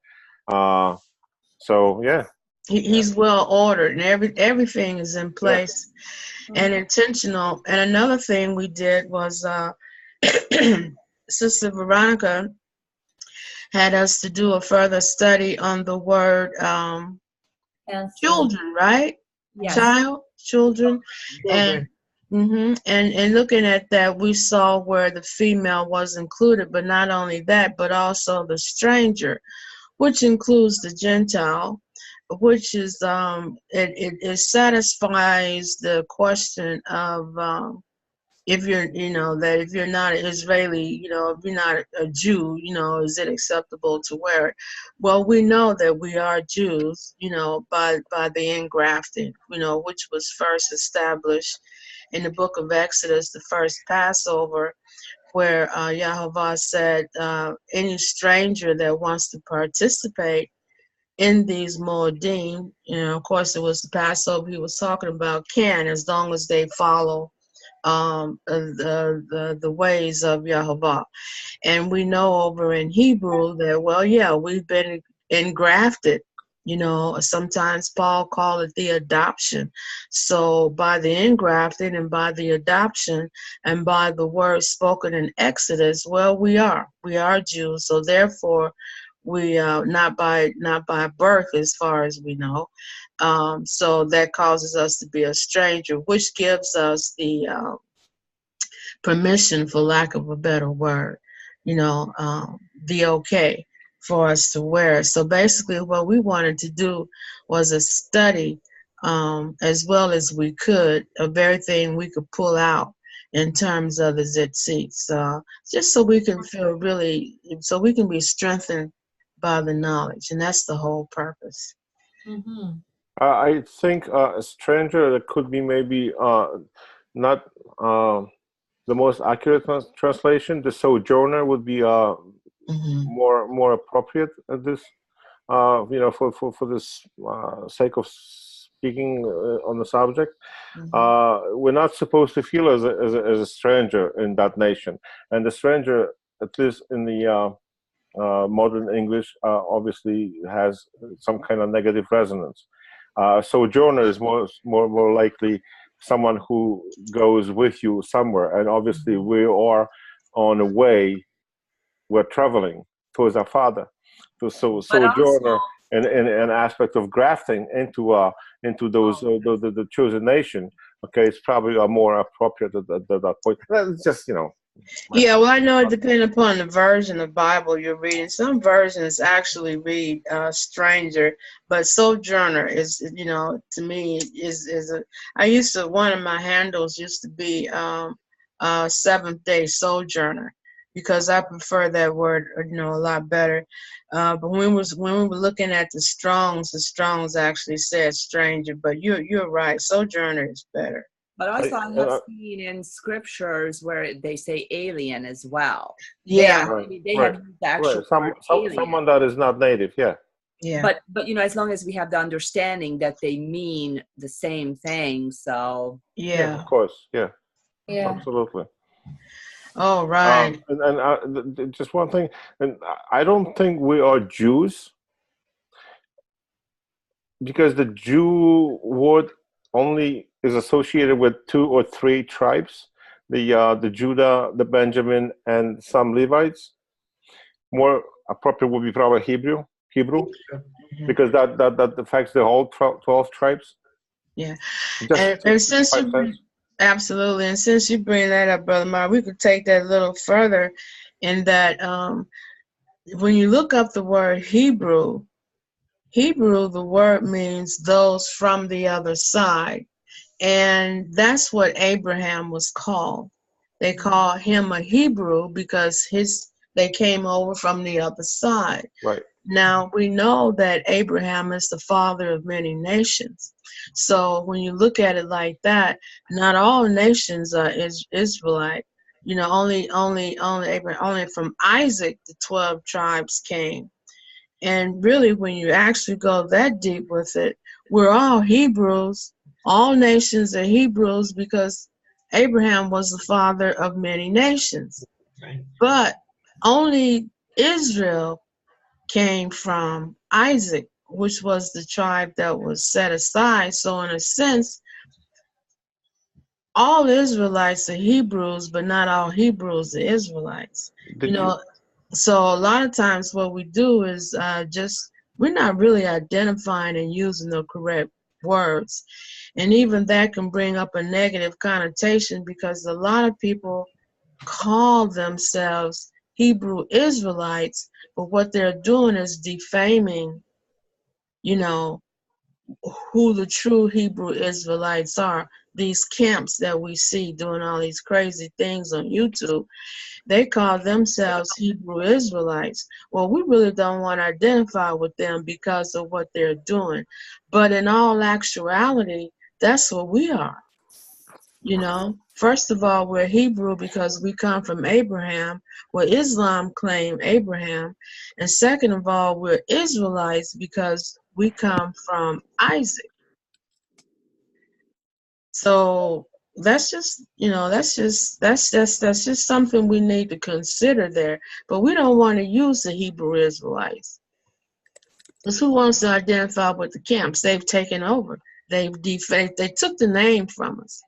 So yeah, he's well ordered, and everything is in place and intentional. And another thing we did was Sister Veronica had us to do a further study on the word children, right? Yes. Children. And looking at that, we saw where the female was included, but not only that, but also the stranger, which includes the Gentile, which is it satisfies the question of if you're, that if you're not an Israeli, if you're not a Jew, is it acceptable to wear it? Well, we know that we are Jews, by the ingrafting, which was first established in the book of Exodus, the first Passover, where Yahovah said, any stranger that wants to participate in these Moedim, of course it was the Passover he was talking about, can, as long as they follow the ways of Yahovah. And we know over in Hebrew that, well, yeah, we've been engrafted. Sometimes Paul called it the adoption. So by the engrafting and by the adoption and by the words spoken in Exodus, well, we are Jews. So therefore, we not by birth, as far as we know. So that causes us to be a stranger, which gives us the permission, for lack of a better word, the okay for us to wear. So basically what we wanted to do was a study, as well as we could, of everything we could pull out in terms of the Tzitzit, just so we can so we can be strengthened by the knowledge, and that's the whole purpose. Mm-hmm. I think a stranger, that could be maybe not the most accurate translation. The sojourner would be more appropriate at this, for this sake of speaking on the subject. We're not supposed to feel as a stranger in that nation, and the stranger, at least in the modern English, obviously has some kind of negative resonance. Sojourner is more likely someone who goes with you somewhere, and obviously we are on a way. We're traveling towards our Father. So sojourner and an aspect of grafting into those the chosen nation. Okay, it's probably more appropriate at that point. It's just Yeah, well, I know it depends upon the version of Bible you're reading. Some versions actually read stranger, but sojourner is, to me one of my handles used to be Seventh Day Sojourner, because I prefer that word, a lot better. But when we were looking at the Strongs actually said stranger, but you're right, sojourner is better. But also I have seen in scriptures where they say alien as well. Yeah. They have used the actual word alien. Someone that is not native, yeah. Yeah. But as long as we have the understanding that they mean the same thing, so yeah, of course, yeah. Absolutely. All right. And just one thing, and I don't think we are Jews, because the Jew word only is associated with 2 or 3 tribes, the Judah, the Benjamin, and some Levites. More appropriate would be probably Hebrew, because that affects the whole 12 tribes. Yeah, and since absolutely, and since you bring that up, Brother Mark, we could take that a little further, in that when you look up the word Hebrew, the word means those from the other side. And that's what Abraham was called. They call him a Hebrew because they came over from the other side. Right. Now, we know that Abraham is the father of many nations. So when you look at it like that, not all nations are Israelite. Only Abraham, only from Isaac the 12 tribes came. And really, when you actually go that deep with it, we're all Hebrews. All nations are Hebrews because Abraham was the father of many nations. Right. But only Israel came from Isaac, which was the tribe that was set aside. So in a sense, all Israelites are Hebrews, but not all Hebrews are Israelites. So a lot of times what we do is we're not really identifying and using the correct words. And even that can bring up a negative connotation, because a lot of people call themselves Hebrew Israelites, but what they're doing is defaming, who the true Hebrew Israelites are. these camps that we see doing all these crazy things on YouTube, they call themselves Hebrew Israelites. Well, we really don't want to identify with them because of what they're doing. But in all actuality, that's what we are. You know, first of all, we're Hebrew because we come from Abraham, where Islam claimed Abraham. And second of all, we're Israelites because we come from Isaac. So that's just, you know, that's just something we need to consider there. But we don't want to use the Hebrew Israelites. Because who wants to identify with the camps? They've taken over. They took the name from us,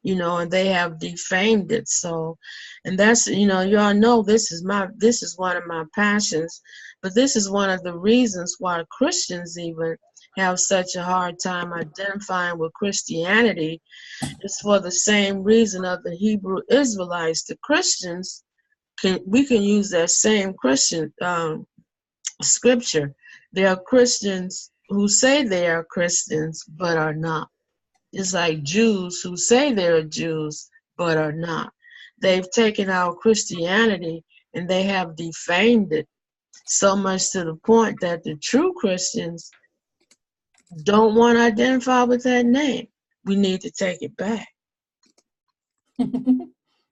you know, and they have defamed it. So, and that's, you know, y'all know this is one of my passions, but this is one of the reasons why Christians even have such a hard time identifying with Christianity. It's for the same reason of the Hebrew Israelites. The Christians we can use that same Christian scripture. There are Christians who say they are Christians but are not. It's like Jews who say they're Jews but are not. They've taken our Christianity and they have defamed it so much to the point that the true Christians don't want to identify with that name. We need to take it back.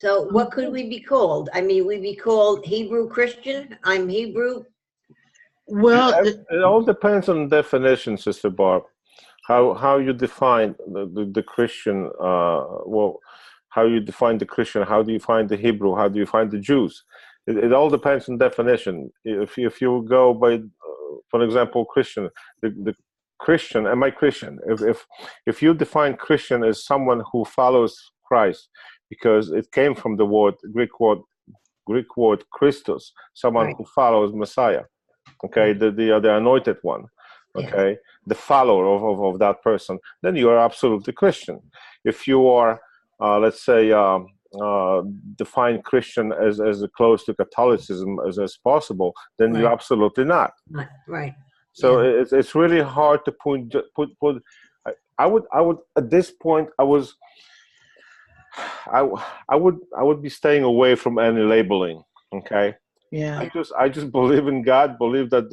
So what could we be called? I mean, we be called Hebrew Christian? I'm Hebrew? Well, it all depends on definition, Sister Barb. How you define the Christian, well, how you define the Christian, how do you find the Hebrew, how do you find the Jews? It all depends on definition. If you go by, for example, Christian, the Christian, am I Christian? If you define Christian as someone who follows Christ, because it came from the Greek word Christos, someone who follows Messiah, okay, the anointed one, okay, the follower of that person, then you are absolutely Christian. If you are, let's say, define Christian as close to Catholicism as possible, then you're absolutely not. Right. So it's really hard to put. I would at this point I would be staying away from any labeling. Okay. Yeah. I just believe in God. Believe that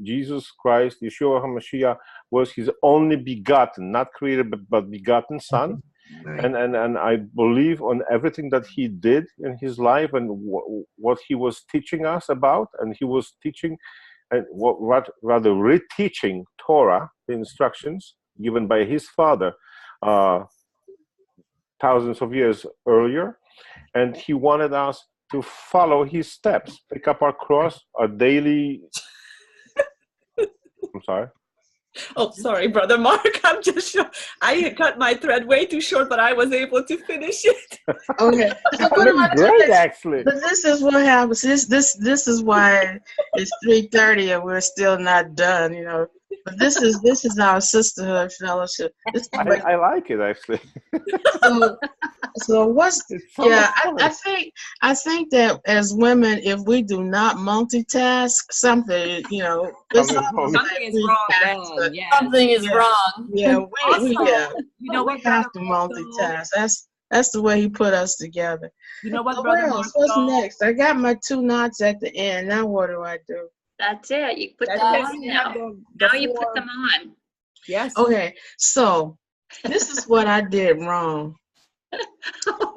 Jesus Christ, Yeshua HaMashiach, was His only begotten, not created but begotten Son. Right. And I believe on everything that He did in His life and what He was teaching us about, and He was teaching. And rather reteaching Torah, the instructions given by His Father thousands of years earlier, and He wanted us to follow His steps, pick up our cross, our daily. I'm sorry. Oh, sorry, Brother Mark. I'm just sure I cut my thread way too short, but I was able to finish it. Okay. So great, actually. But this is what happens. This is why it's 3:30 and we're still not done. You know. But this is our sisterhood fellowship. I like it actually. So what's I think that as women, if we do not multitask, something something is wrong. Then, yes. Something is wrong. Yeah, we you know what? We have to multitask. That's the way He put us together. You know what, Brother? What's next? I got my 2 knots at the end. Now what do I do? That's it. You put them on now. Now you put them on. Yes. Okay. So this is what I did wrong.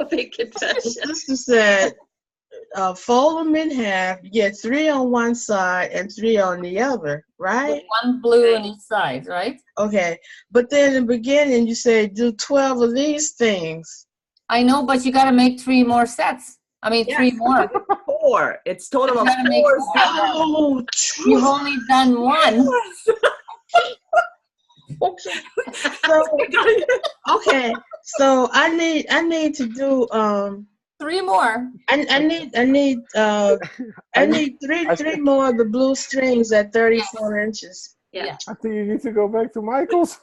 Big confession. Sister said, fold them in half. You get 3 on one side and 3 on the other, right? With 1 blue on each side, right? Okay. But then in the beginning, you said do 12 of these things. I know, but you got to make 3 more sets. I mean, 3 more. 4. It's total of 4 sets. Oh, you've only done 1. Okay. So I need to do 3 more. I need three more of the blue strings at 34 inches. Yeah. I think you need to go back to Michael's.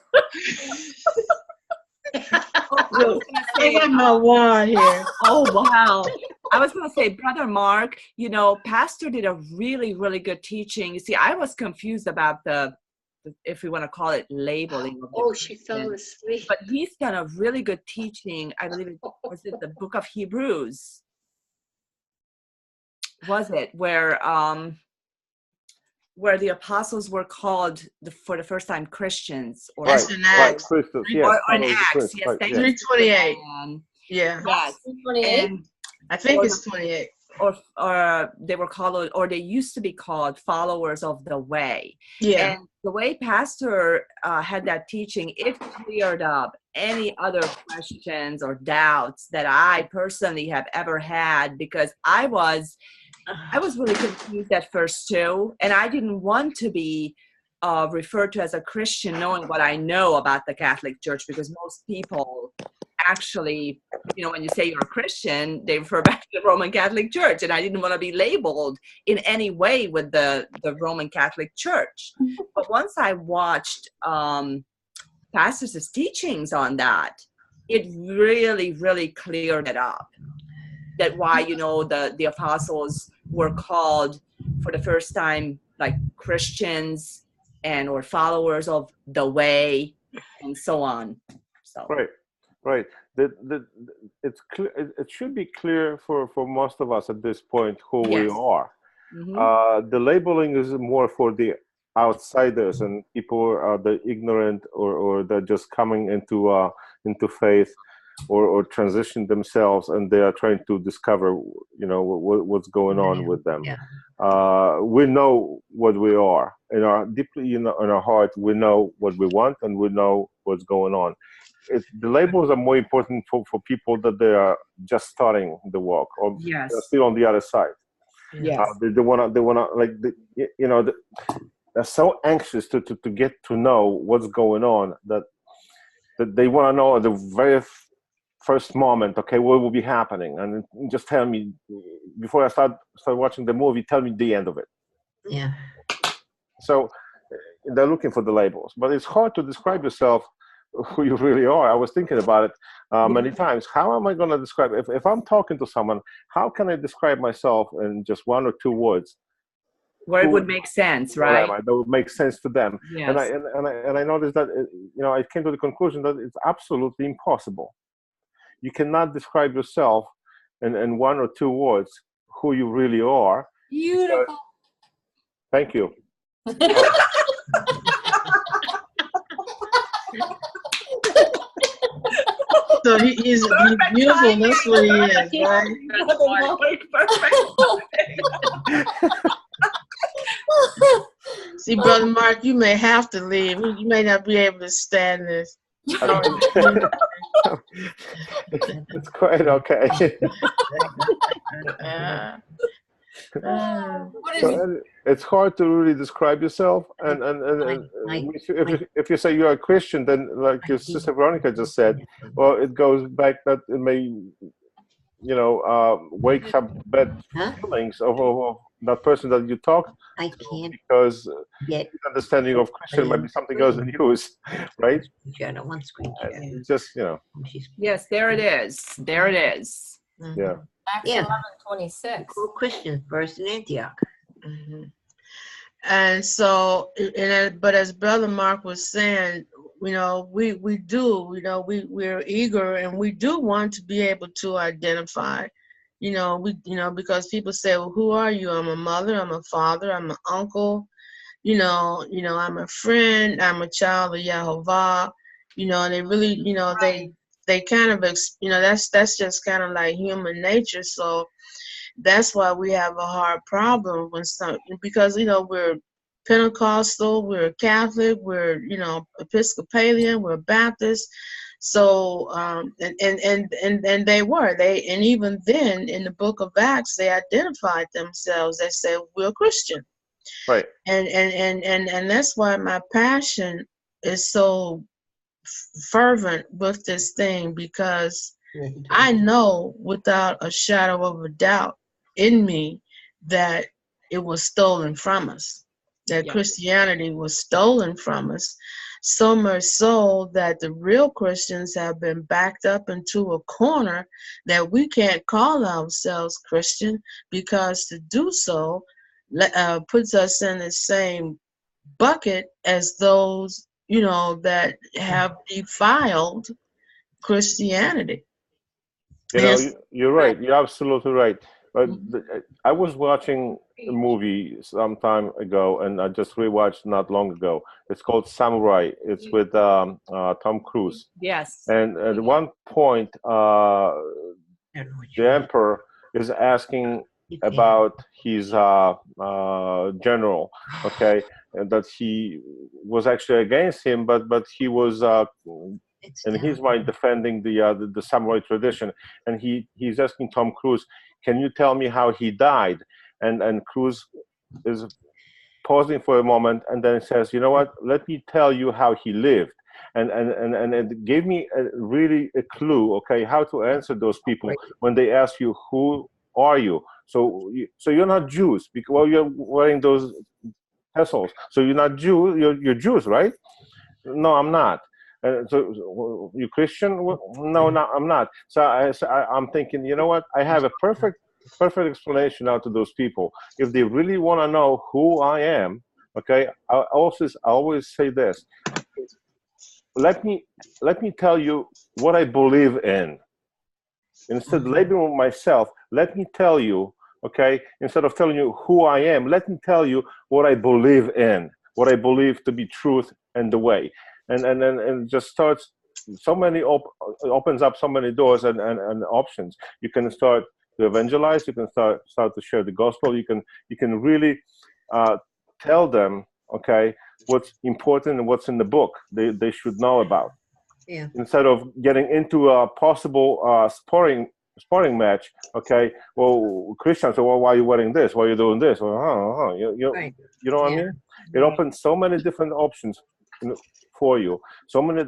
I got my wand here. Oh, wow. I was going to say, Brother Mark, Pastor did a really, really good teaching. You see, I was confused about the if we want to call it labeling. Of Oh, she fell asleep. But he's got a really good teaching. I believe it was the book of Hebrews. Was it where the apostles were called for the first time Christians, or That's in Acts. Christians, yes. or in Acts? Yes, right, thank yes. you. 3:28. Yeah. Yes. 28? And I think it's 28. or they were called, or they used to be called followers of the way. Yeah. And the way Pastor had that teaching, it cleared up any other questions or doubts that I personally have ever had, because I was really confused at first too, and I didn't want to be referred to as a Christian, knowing what I know about the Catholic Church, because most people actually, when you say you're a Christian, they refer back to the Roman Catholic Church, and I didn't want to be labeled in any way with the Roman Catholic Church. But once I watched Pastor's teachings on that, it really, really cleared it up. That why, the apostles were called for the first time like Christians and or followers of the way, and so on. So Right. It's clear. It should be clear for most of us at this point who we are. Mm-hmm. The labeling is more for the outsiders and people the ignorant or they're just coming into faith or transition themselves, and they are trying to discover what's going on with them. We know what we are deeply in our heart. We know what we want, and we know what's going on. The labels are more important for people that they are just starting the walk, or they're still on the other side. Yes. They wanna like they're so anxious to get to know what's going on that they want to know at the very first moment, okay, what will be happening, and just tell me before I start watching the movie. Tell me the end of it. Yeah. So they're looking for the labels, but it's hard to describe yourself who you really are. I was thinking about it many times. How am I going to describe if I'm talking to someone? How can I describe myself in just one or two words? Where it would make sense, right? That would make sense to them. Yes. And I noticed that I came to the conclusion that it's absolutely impossible. You cannot describe yourself in one or two words who you really are. Beautiful. Thank you. So he's beautiful. That's what he is, right? See, Brother Mark, you may have to leave. You may not be able to stand this. It's quite okay. It's hard to really describe yourself, and if you say you're a Christian, then like your sister Veronica just said, well, it goes back that it may wakes up bad feelings of that person that you talk I to, can't because get understanding of Christian might be something else in use, right? share on one screen share. It's just Yes, there it is. There it is. yeah. Acts 11:26. Cool Christians first in Antioch. And so, but as Brother Mark was saying, we're eager, and we do want to be able to identify, because people say, well, who are you? I'm a mother, I'm a father, I'm an uncle, I'm a friend, I'm a child of Yehovah, they really, they kind of, that's just kind of like human nature. So that's why we have a hard problem because we're Pentecostal, we're Catholic, we're Episcopalian, we're Baptist. So and even then in the book of Acts they identified themselves. They said we're Christian, right? And that's why my passion is so fervent with this thing, because I know without a shadow of a doubt in me that it was stolen from us, that Christianity was stolen from us, so much so that the real Christians have been backed up into a corner that we can't call ourselves Christian, because to do so puts us in the same bucket as those, that have defiled Christianity. You're right. You're absolutely right. But I was watching a movie some time ago, and I just rewatched not long ago. It's called Samurai. It's with Tom Cruise. Yes. And at one point, the emperor is asking about his general, okay, and that he was actually against him, but he was in his mind defending the samurai tradition, and he's asking Tom Cruise, can you tell me how he died? And Cruise is pausing for a moment, and then says, you know what, let me tell you how he lived. And it gave me really a clue, okay, how to answer those people when they ask you, who are you? So you're not Jews, because, well, you're wearing those tassels, so you're not Jew, you're Jews, right? No, I'm not. So you Christian? No, I'm not. So I'm thinking, you know what? I have a perfect explanation now to those people. If they really want to know who I am, okay, I always say this. Let me tell you what I believe in. Instead of labeling myself, let me tell you, okay, instead of telling you who I am, let me tell you what I believe in, what I believe to be truth and the way. And just starts so many opens up so many doors and options. You can start to evangelize. You can start to share the gospel. You can really tell them, okay, what's important and what's in the book they should know about. Yeah. Instead of getting into a possible sparring match, okay, well, Christians, so why are you wearing this? Why are you doing this? Well, you know what I mean? It opens so many different options for you, so many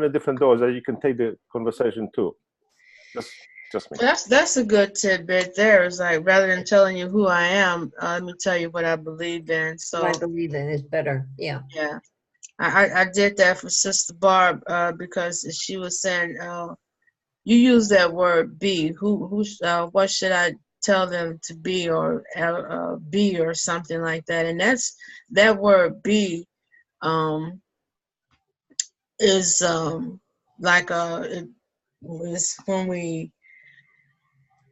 different doors that you can take the conversation to. Just me. That's a good tidbit there. It's like, rather than telling you who I am, let me tell you what I believe in. So what I believe in is better. Yeah. Yeah. I did that for Sister Barb because she was saying, you use that word be. What should I tell them to be, or be, or something like that? And that word be is like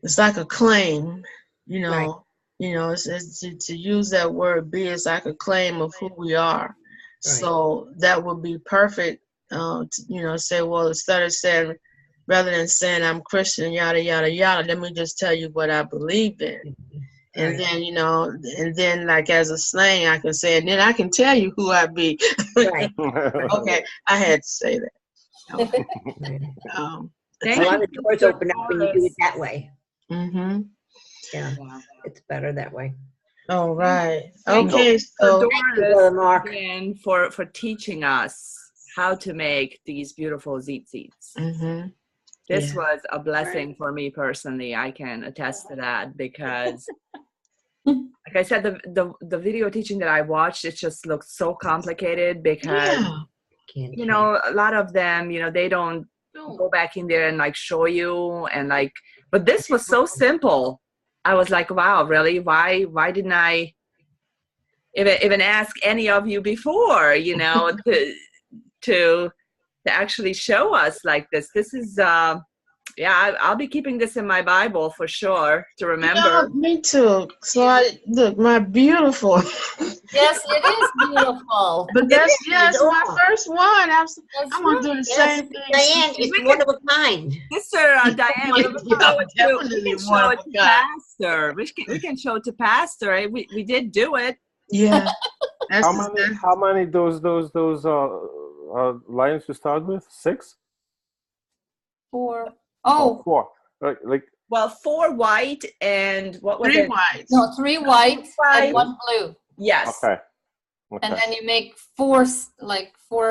it's like a claim, Right. It's to use that word be is like a claim of who we are. Right. So that would be perfect, say, well, instead of saying, rather than saying I'm Christian, yada, yada, yada, let me just tell you what I believe in. And then, and then like as a slang, I can say, and then I can tell you who I be. Right. Okay, I had to say that. A lot of doors open up when you do it that way. Mm-hmm. Yeah, it's better that way. All right. Thank Okay. So Mark, again for teaching us how to make these beautiful tzitzits. Mm-hmm. This was a blessing for me personally. I can attest to that because, like I said, the video teaching that I watched, it just looked so complicated because, a lot of them, they don't go back in there and like show you and like, but this was so simple. I was like, wow, really? Why didn't I even ask any of you before, to actually show us like this? This is, I'll be keeping this in my Bible for sure to remember. Me too. So look, my beautiful. Yes, it is beautiful. But that's my first one. I'm gonna do the same thing. Diane, it's one of a kind. Sister Diane, we can show it to Pastor. We can show it to Pastor. We did do it. Yeah. How many those lines you start with? 6? 4. Oh, 4. Like. Well, 4 white and what was 3 it? white. No, 3 white and 1 blue. Yes. Okay. And then you make 4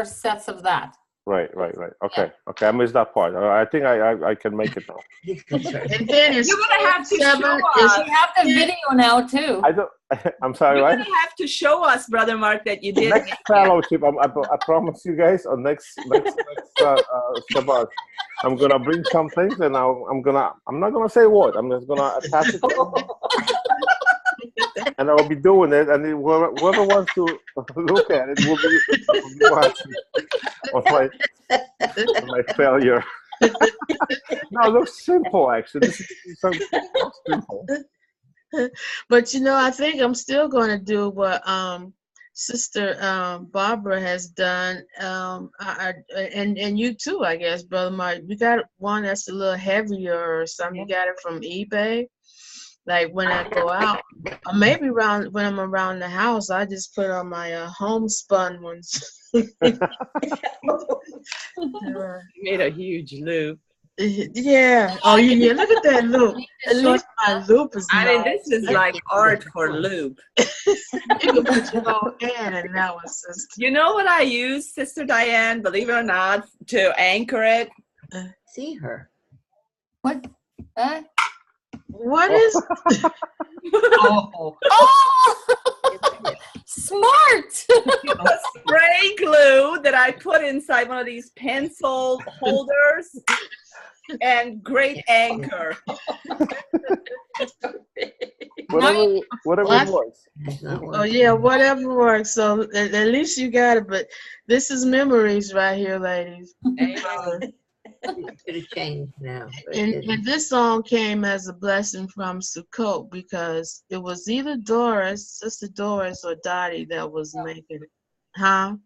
sets of that. Right. Okay. I missed that part. I think I can make it now. And then you're gonna have to show us. You have the video now too. I'm sorry. You're right? gonna have to show us, Brother Mark, that you did. Next fellowship, I promise you guys. On next Shabbat, I'm gonna bring some things, and I'm not gonna say what. I'm just gonna attach it. and I'll be doing it, and whoever wants to look at it will be watching on my failure. No, it looks simple, actually. This is so simple. But I think I'm still going to do what Sister Barbara has done, and you too, I guess, Brother Mark. We got one that's a little heavier or something. You got it from eBay. Like when I go out, or maybe when I'm around the house, I just put on my homespun ones. Made a huge loop. Yeah. Oh, yeah. Look at that loop. At least my loop is nice. I mean, this is like art for loop. You can put your whole hand in that one, sister. You know what I use, Sister Diane, believe it or not, to anchor it? See her. What? What is? Oh. Smart. A spray glue that I put inside one of these pencil holders, and great anchor. Whatever works. Oh yeah, whatever works. So at least you got it. But this is memories right here, ladies. It could have changed now. And this song came as a blessing from Sukkot because it was either Sister Doris or Dottie that was making it. Huh?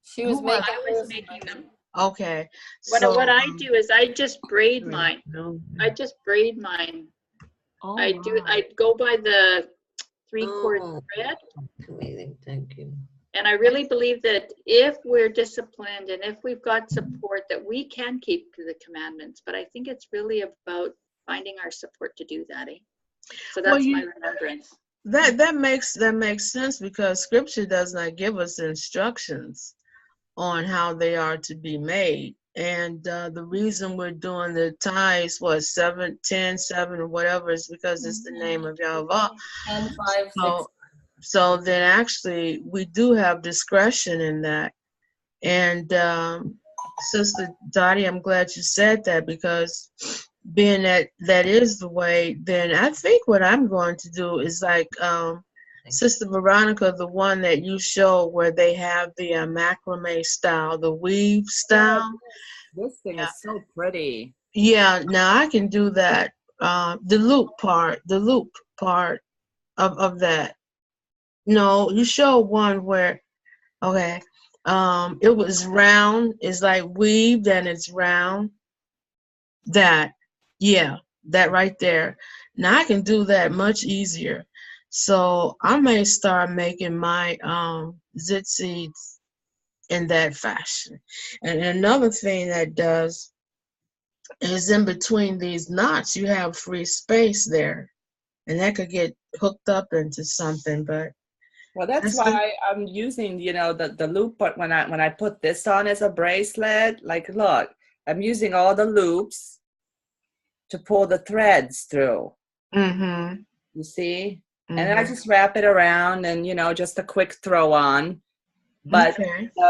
She was making. I was making them. Okay. What I do is I just braid mine. I just braid mine. Oh, I go by the 3/4 thread. Amazing, thank you. And I really believe that if we're disciplined and if we've got support, that we can keep the commandments. But I think it's really about finding our support to do that. So that's my remembrance. That makes sense because Scripture does not give us instructions on how they are to be made. And the reason we're doing the tithes, 7, 10, 7, or whatever, is because it's the name of Yahweh. 10, 5, 6. So then actually we do have discretion in that. And Sister Dottie, I'm glad you said that because being that is the way, then I think what I'm going to do is like Sister Veronica, the one that you show where they have the macrame style, the weave style. This thing is so pretty. Yeah, now I can do that. The loop part of that. No, you show one where, okay, it was round. It's like weaved and it's round. That right there. Now I can do that much easier. So I may start making my Tzitzits in that fashion. And another thing that does is in between these knots, you have free space there. And that could get hooked up into something, but well, that's why I'm using, the loop. But when I put this on as a bracelet, like, look, I'm using all the loops to pull the threads through. Mm-hmm. You see? Mm-hmm. And then I just wrap it around and, just a quick throw on. But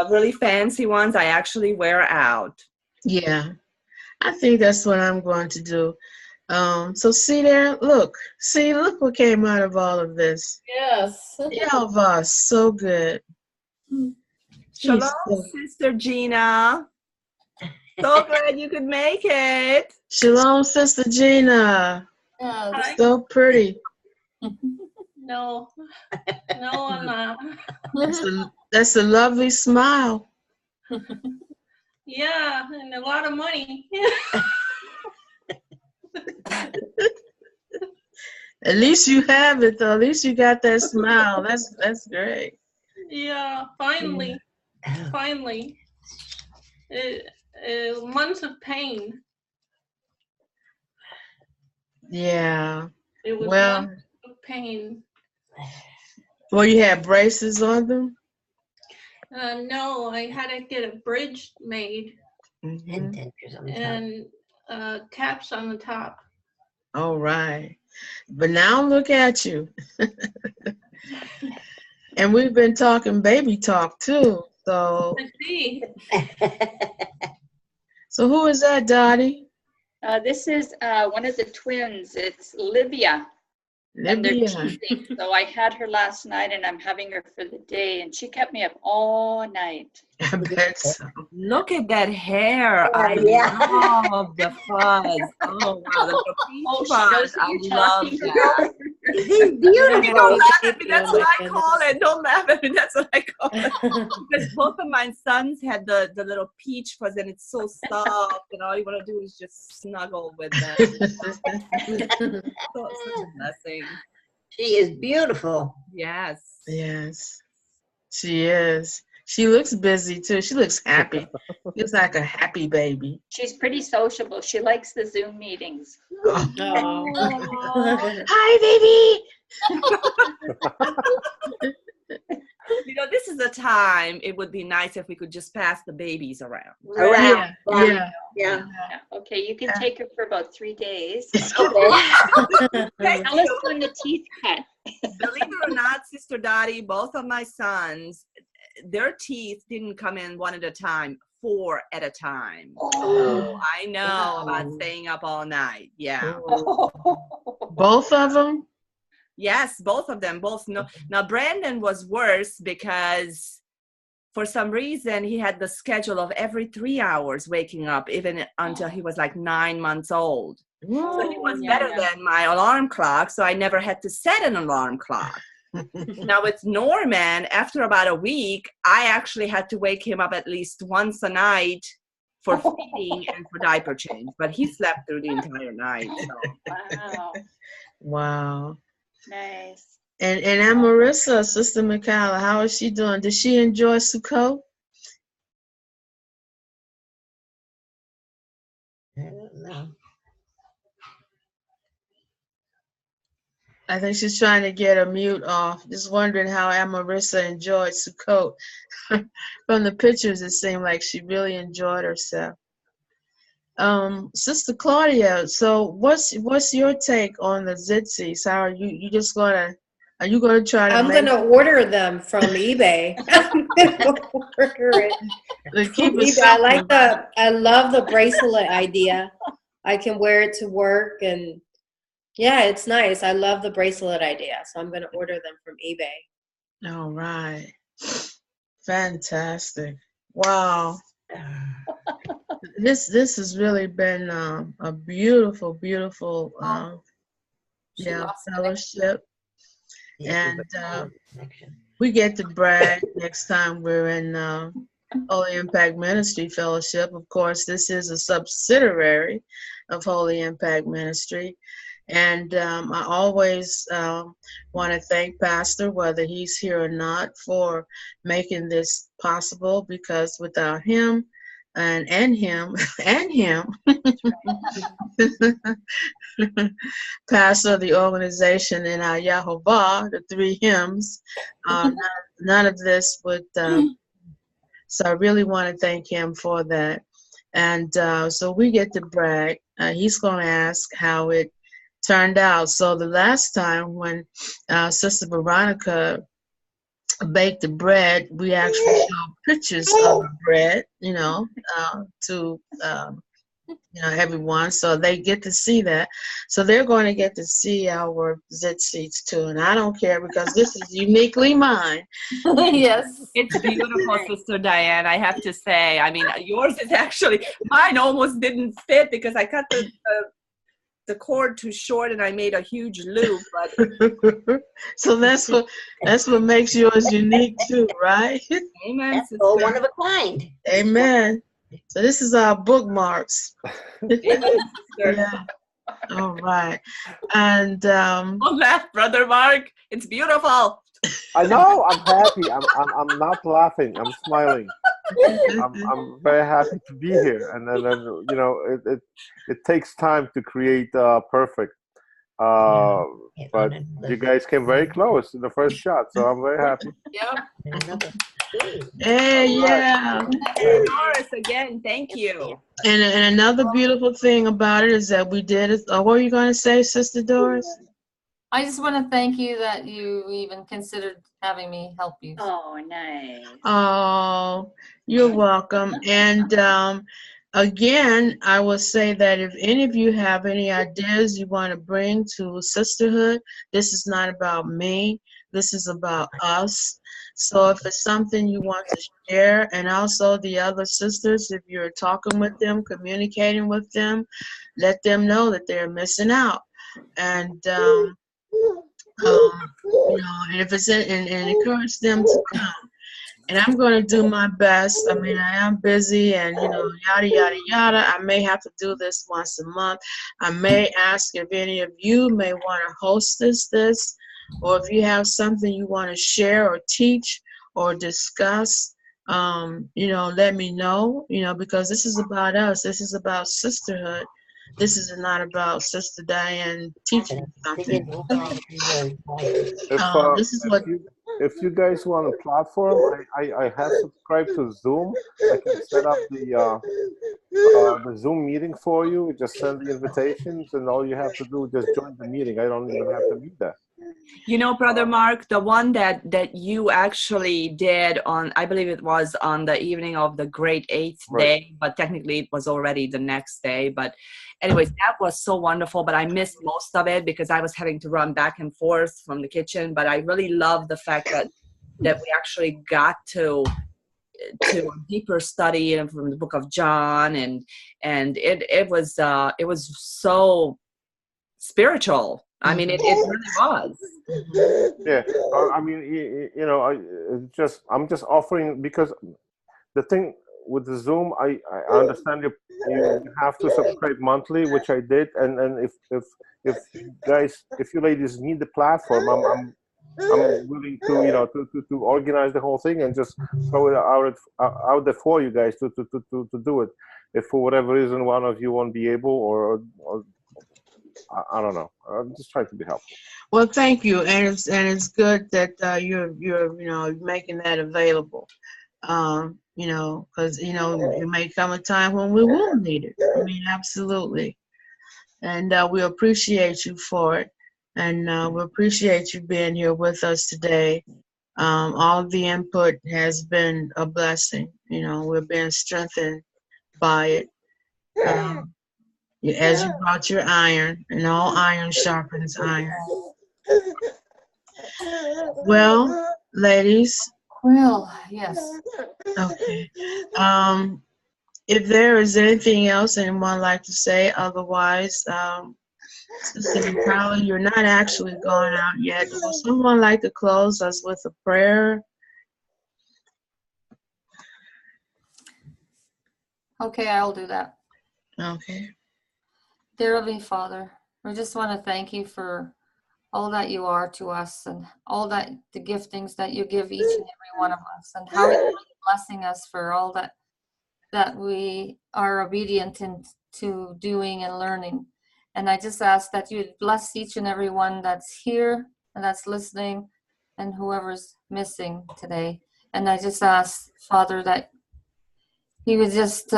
really fancy ones, I actually wear out. Yeah, I think that's what I'm going to do. So see there, look what came out of all of this. Yes. Yahweh, so good. Shalom, Sister Gina. So glad you could make it. Shalom, Sister Gina. Yes. So pretty. No, I'm not. That's a lovely smile. Yeah, and a lot of money. At least you have it, though. At least you got that smile. That's great. Yeah, finally. Months of pain. Yeah. It was months of pain. Well, you had braces on them? No, I had to get a bridge made. And and caps on the top. All right. But now look at you. And we've been talking baby talk too. So I see. So who is that, Dottie? This is one of the twins. It's Livia. And they're Libya. teething. So I had her last night and I'm having her for the day, and she kept me up all night. I bet so. Look at that hair. I love the fuzz. Oh, wow. The little peach fuzz. I love that. He's beautiful. Don't laugh at me. That's what I call it. Don't laugh at me. That's what I call it. Because both of my sons had the little peach fuzz, and it's so soft, and all you want to do is just snuggle with them. So, such a blessing. She is beautiful. Yes. Yes, she is. She looks busy too. She looks happy. Looks like a happy baby. She's pretty sociable. She likes the Zoom meetings. Hi, baby. You know, this is a time it would be nice if we could just pass the babies around. Around. Yeah. Okay, you can take her for about 3 days. Okay. Tell us when the teeth cut. Believe it or not, Sister Dottie, both of my sons, their teeth didn't come in one at a time, 4 at a time. Oh, I know about staying up all night. Yeah. Both of them? Yes, both of them. Both. No. Now, Brandon was worse because for some reason he had the schedule of every 3 hours waking up, even until he was like 9 months old. So he was better than my alarm clock, so I never had to set an alarm clock. Now with Norman, after about a week, I actually had to wake him up at least once a night for feeding and for diaper change, but he slept through the entire night. So. Wow. Wow. Nice. And Marissa, Sister Michaela, how is she doing? Does she enjoy Sukkot? I don't know. I think she's trying to get her mute off. Just wondering how Marissa enjoyed Sukkot. From the pictures, it seemed like she really enjoyed herself. Sister Claudia, so what's your take on the Tzitzits? How are you just gonna? Are you gonna try to? I'm gonna order them from eBay. I'm gonna order it Keep from it eBay. I love the bracelet idea. I can wear it to work, and yeah, it's nice. I love the bracelet idea, so I'm gonna order them from eBay. All right, fantastic! Wow. This has really been a beautiful fellowship, and we get to brag next time we're in Holy Impact Ministry Fellowship. Of course, this is a subsidiary of Holy Impact Ministry, and I always want to thank Pastor, whether he's here or not, for making this possible, because without him and him pastor of the organization in our Yahovah, the 3 hymns, none of this would, so I really want to thank him for that. And so we get to brag. He's going to ask how it turned out. So the last time when Sister Veronica baked the bread, we actually showed pictures of the bread, to everyone, so they get to see that. So they're going to get to see our Tzitzits too, and I don't care because this is uniquely mine. Yes, it's beautiful, Sister Diane. I have to say, I mean, yours is actually, mine almost didn't fit because I cut the cord too short and I made a huge loop. But so that's what makes yours unique too, right? Amen. That's all one of a kind. Amen. So this is our bookmarks. Yeah. All right. And don't laugh, Brother Mark. It's beautiful. I know. I'm happy. I'm not laughing. I'm smiling. I'm very happy to be here, and then it takes time to create perfect. But you guys came very close in the first shot, so I'm very happy. Yep. Hey, yeah. Doris, again, thank you. And another beautiful thing about it is that we did it. What were you going to say, Sister Doris? I just want to thank you that you even considered having me help you. Oh, nice. Oh, you're welcome. And again, I will say that if any of you have any ideas you want to bring to Sisterhood, this is not about me. This is about us. So if it's something you want to share, and also the other sisters, if you're talking with them, communicating with them, let them know that they're missing out. And and if it's and encourage them to come. And I'm going to do my best. I mean, I am busy and, yada, yada, yada. I may have to do this once a month. I may ask if any of you may want to host this, or if you have something you want to share or teach or discuss, let me know, because this is about us. This is about sisterhood. This is not about Sister Diane teaching something. This is what. If you guys want a platform, I have subscribed to Zoom. I can set up the Zoom meeting for you. Just send the invitations, and all you have to do is just join the meeting. I don't even have to be there. Brother Mark, the one that you actually did on, I believe it was on the evening of the great 8th day, but technically it was already the next day. But anyways, that was so wonderful, but I missed most of it because I was having to run back and forth from the kitchen. But I really love the fact that we actually got to a deeper study from the book of John, and it was so spiritual. I mean, it really was. Yeah, I mean, I'm just offering, because the thing with the Zoom, I understand you have to subscribe monthly, which I did, and if you ladies need the platform, I'm willing to to organize the whole thing and just throw it out there for you guys to do it. If for whatever reason one of you won't be able, or I don't know. I'm just trying to be helpful. Well, thank you, and it's good that you're making that available. Because it may come a time when we will need it. I mean, absolutely, and we appreciate you for it, and we appreciate you being here with us today. All of the input has been a blessing. We're being strengthened by it. As you brought your iron, and all iron sharpens iron. Well, ladies. Well, yes. Okay. If there is anything else anyone would like to say, otherwise, Sister Carla, you're not actually going out yet. Would someone like to close us with a prayer? Okay, I'll do that. Okay. Dear Heavenly Father, we just want to thank you for all that you are to us, and all that the giftings that you give each and every one of us, and how you're blessing us for all that we are obedient to doing and learning. And I just ask that you bless each and every one that's here and that's listening, and whoever's missing today. And I just ask, Father, that you would just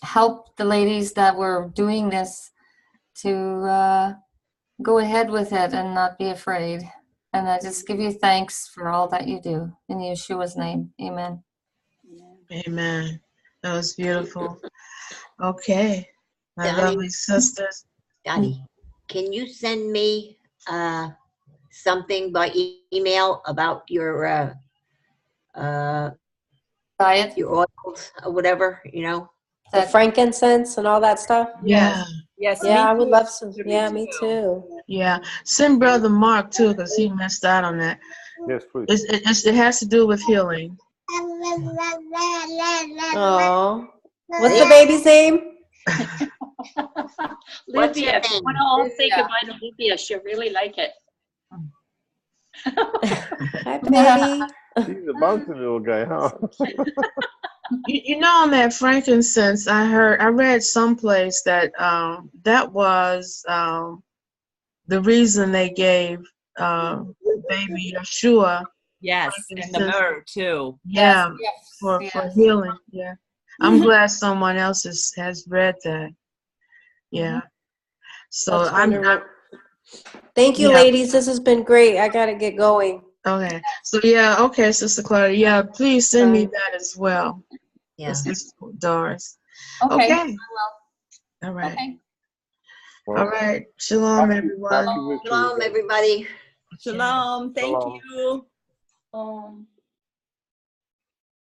help the ladies that were doing this to go ahead with it and not be afraid. And I just give you thanks for all that you do. In Yeshua's name, amen. Amen. That was beautiful. Okay. My lovely sisters. Donnie, can you send me something by email about your diet, your oils or whatever, The frankincense and all that stuff? Yeah. Yes. Yeah, I would love some. Yeah, me too. Yeah. Send Brother Mark, too, because he missed out on that. Yes, please. It has to do with healing. Oh. What's the baby's name? Livia. I want to all say goodbye to Livia. She'll really like it. Hi, baby. He's a bouncy little guy, huh? On that frankincense, I read someplace that that was the reason they gave baby Yeshua. Yes, and the myrrh too. Yeah, yes, for yes. healing. Yeah, I'm glad someone else has read that. Yeah. So Thank you, ladies. This has been great. I gotta get going. Okay. So okay, Sister Claudia. Yeah, please send me that as well. Yeah. Doris. Okay. Okay. I will. All right. Okay. All right. Shalom, everyone. Happy victory. Shalom, everybody. Shalom. Thank Shalom. you. Um,